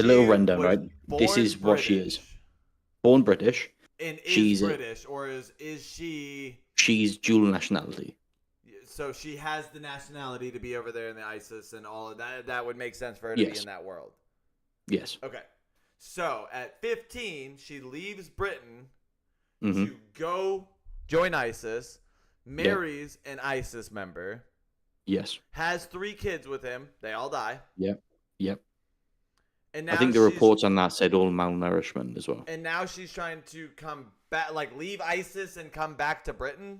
little rundown, right? This is what she is. Born British. And she's British, or is she? She's dual nationality. So she has the nationality to be over there in the ISIS and all of that. That would make sense for her to be in that world. Yes. Okay. So at 15, she leaves Britain to go join ISIS, marries an ISIS member. Yes. Has 3 kids with him. They all die. Yep. And I think the reports on that said all malnourishment as well. And now she's trying to come back, like leave ISIS and come back to Britain?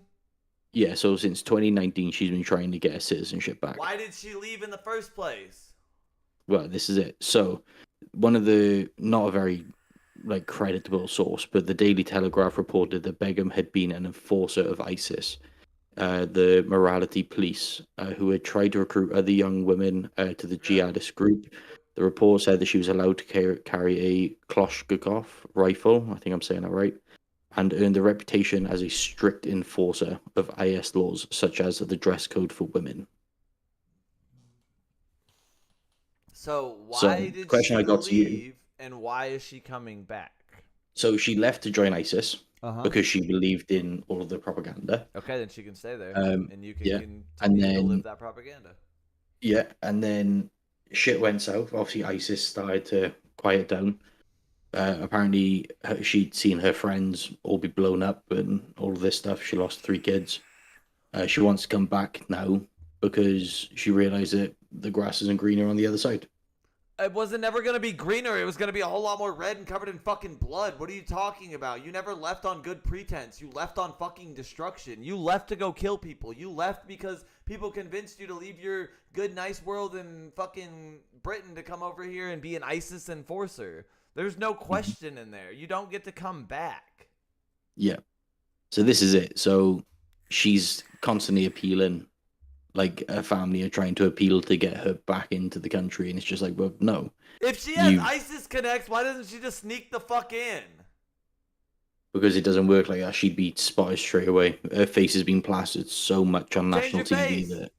Yeah, so since 2019, she's been trying to get her citizenship back. Why did she leave in the first place? Well, this is it. So, one of the, not a very creditable source, but the Daily Telegraph reported that Begum had been an enforcer of ISIS, the morality police, who had tried to recruit other young women to the jihadist group. The report said that she was allowed to carry a Kalashnikov rifle, I think I'm saying that right, and earned a reputation as a strict enforcer of IS laws, such as the dress code for women. So why did she leave, and why is she coming back? So she left to join ISIS. because she believed in all of the propaganda. Okay, then she can stay there, and you can Yeah, continue and to live then that propaganda. yeah, and then shit went south. Obviously, ISIS started to quiet down. Apparently, she'd seen her friends all be blown up and all of this stuff. She lost 3 kids. She wants to come back now because she realized that the grass isn't greener on the other side. It wasn't never going to be greener. It was going to be a whole lot more red and covered in fucking blood. What are you talking about? You never left on good pretense. You left on fucking destruction. You left to go kill people. You left because people convinced you to leave your good, nice world in fucking Britain to come over here and be an ISIS enforcer. There's no question in there. You don't get to come back. Yeah. So this is it. So she's constantly appealing, like her family are trying to appeal to get her back into the country, and it's just like, well, no. If she has ISIS connects, why doesn't she just sneak the fuck in? Because it doesn't work like that. She'd be spotted straight away. Her face has been plastered so much on national TV that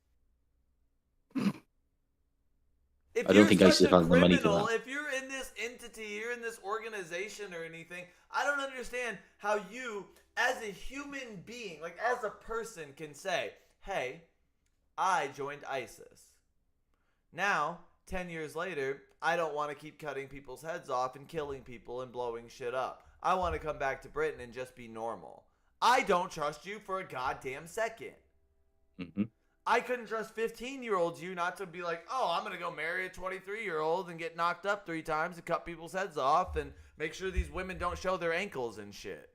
If I don't think ISIS has the money for that. If you're in this entity, you're in this organization or anything, I don't understand how you, as a human being, like as a person, can say, hey, I joined ISIS. Now, 10 years later, I don't want to keep cutting people's heads off and killing people and blowing shit up. I want to come back to Britain and just be normal. I don't trust you for a goddamn second. Mm-hmm. I couldn't trust 15-year-old you not to be like, oh, I'm going to go marry a 23-year-old and get knocked up 3 times and cut people's heads off and make sure these women don't show their ankles and shit.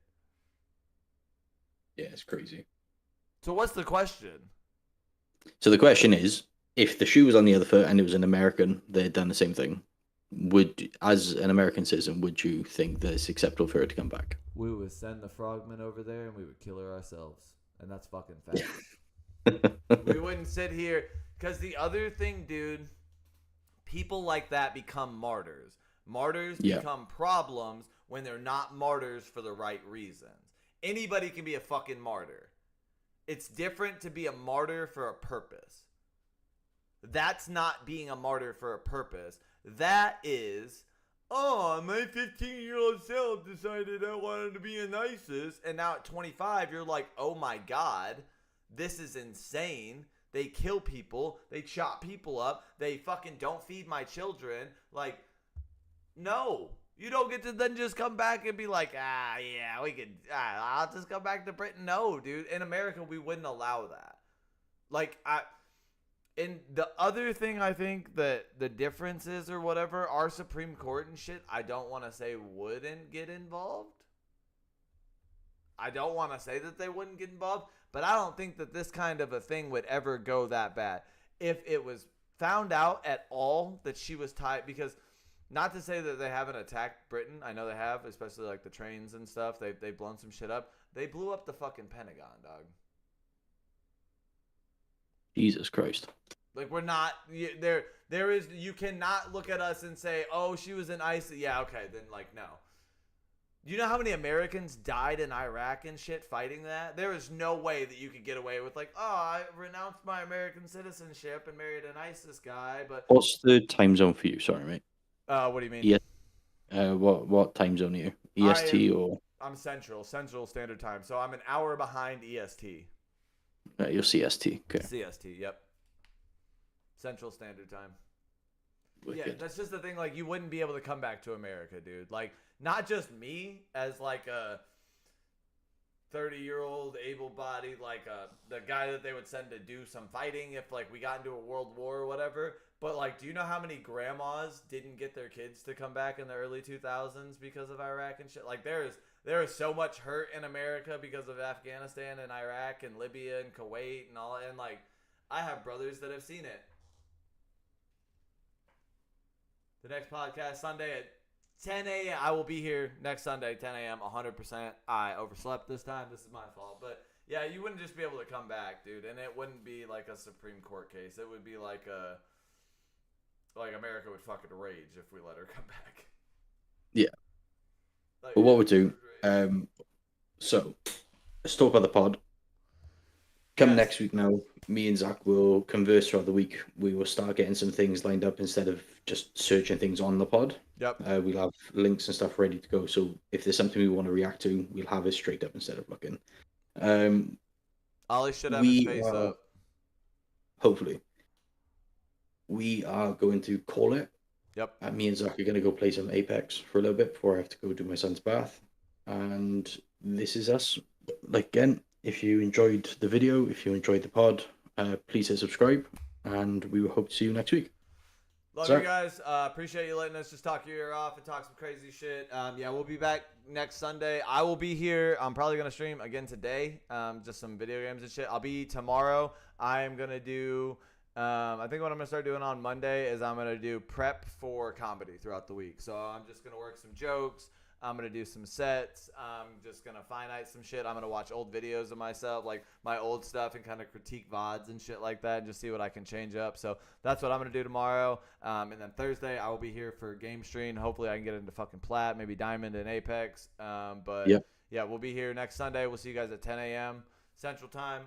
Yeah, it's crazy. So what's the question? So the question is, if the shoe was on the other foot and it was an American, they had done the same thing. As an American citizen, would you think that it's acceptable for her to come back? We would send the frogmen over there and we would kill her ourselves. And that's fucking facts. We wouldn't sit here. Because the other thing, dude, people like that become martyrs. Martyrs become problems when they're not martyrs for the right reasons. Anybody can be a fucking martyr. It's different to be a martyr for a purpose. That's not being a martyr for a purpose. That is, oh, my 15-year-old self decided I wanted to be an ISIS. And now at 25, you're like, oh my God, this is insane. They kill people. They chop people up. They fucking don't feed my children. Like, no. You don't get to then just come back and be like, yeah, we could, I'll just come back to Britain. No, dude. In America, we wouldn't allow that. Like, and the other thing I think that the difference is or whatever, our Supreme Court and shit, I don't want to say wouldn't get involved. I don't want to say that they wouldn't get involved, but I don't think that this kind of a thing would ever go that bad. If it was found out at all that she was tied, because not to say that they haven't attacked Britain. I know they have, especially like the trains and stuff. They've blown some shit up. They blew up the fucking Pentagon, dog. Jesus Christ. Like, we're not, there is, you cannot look at us and say, oh, she was in ISIS. Yeah, okay, then like, no. You know how many Americans died in Iraq and shit fighting that? There is no way that you could get away with like, oh, I renounced my American citizenship and married an ISIS guy, but. What's the time zone for you? Sorry, mate. What do you mean? Yeah. What time zone are you? EST or? I'm Central Standard Time. So I'm an hour behind EST. You're CST. Okay. CST, yep. Central Standard Time. Wicked. Yeah, that's just the thing. Like, you wouldn't be able to come back to America, dude. Like, not just me as like a 30-year-old able-bodied, like the guy that they would send to do some fighting if like we got into a world war or whatever. But like, do you know how many grandmas didn't get their kids to come back in the early 2000s because of Iraq and shit? Like, there is so much hurt in America because of Afghanistan and Iraq and Libya and Kuwait and all. And like, I have brothers that have seen it. The next podcast Sunday at 10 a.m. I will be here next Sunday, 10 a.m. 100%. I overslept this time. This is my fault. But yeah, you wouldn't just be able to come back, dude. And it wouldn't be like a Supreme Court case. It would be like America would fucking rage if we let her come back. Yeah. Like, But what we'll do, so let's talk about the pod. come next week now, me and Zach will converse throughout the week. We will start getting some things lined up instead of just searching things on the pod. Yep. We'll have links and stuff ready to go. So if there's something we want to react to, we'll have it straight up instead of looking. Ollie should have his face up. Hopefully. We are going to call it. Yep. Me and Zach are going to go play some Apex for a little bit before I have to go do my son's bath. And this is us. Like, again, if you enjoyed the video, if you enjoyed the pod, please hit subscribe. And we will hope to see you next week. Love you guys. Appreciate you letting us just talk your ear off and talk some crazy shit. Yeah, we'll be back next Sunday. I will be here. I'm probably going to stream again today. Just some video games and shit. I'll be tomorrow. I am going to do... I think what I'm going to start doing on Monday is I'm going to do prep for comedy throughout the week. So I'm just going to work some jokes. I'm going to do some sets. I'm just going to finite some shit. I'm going to watch old videos of myself, like my old stuff, and kind of critique VODs and shit like that and just see what I can change up. So that's what I'm going to do tomorrow. And then Thursday, I will be here for Game Stream. Hopefully I can get into fucking Plat, maybe Diamond and Apex. But yeah, we'll be here next Sunday. We'll see you guys at 10 a.m. Central Time.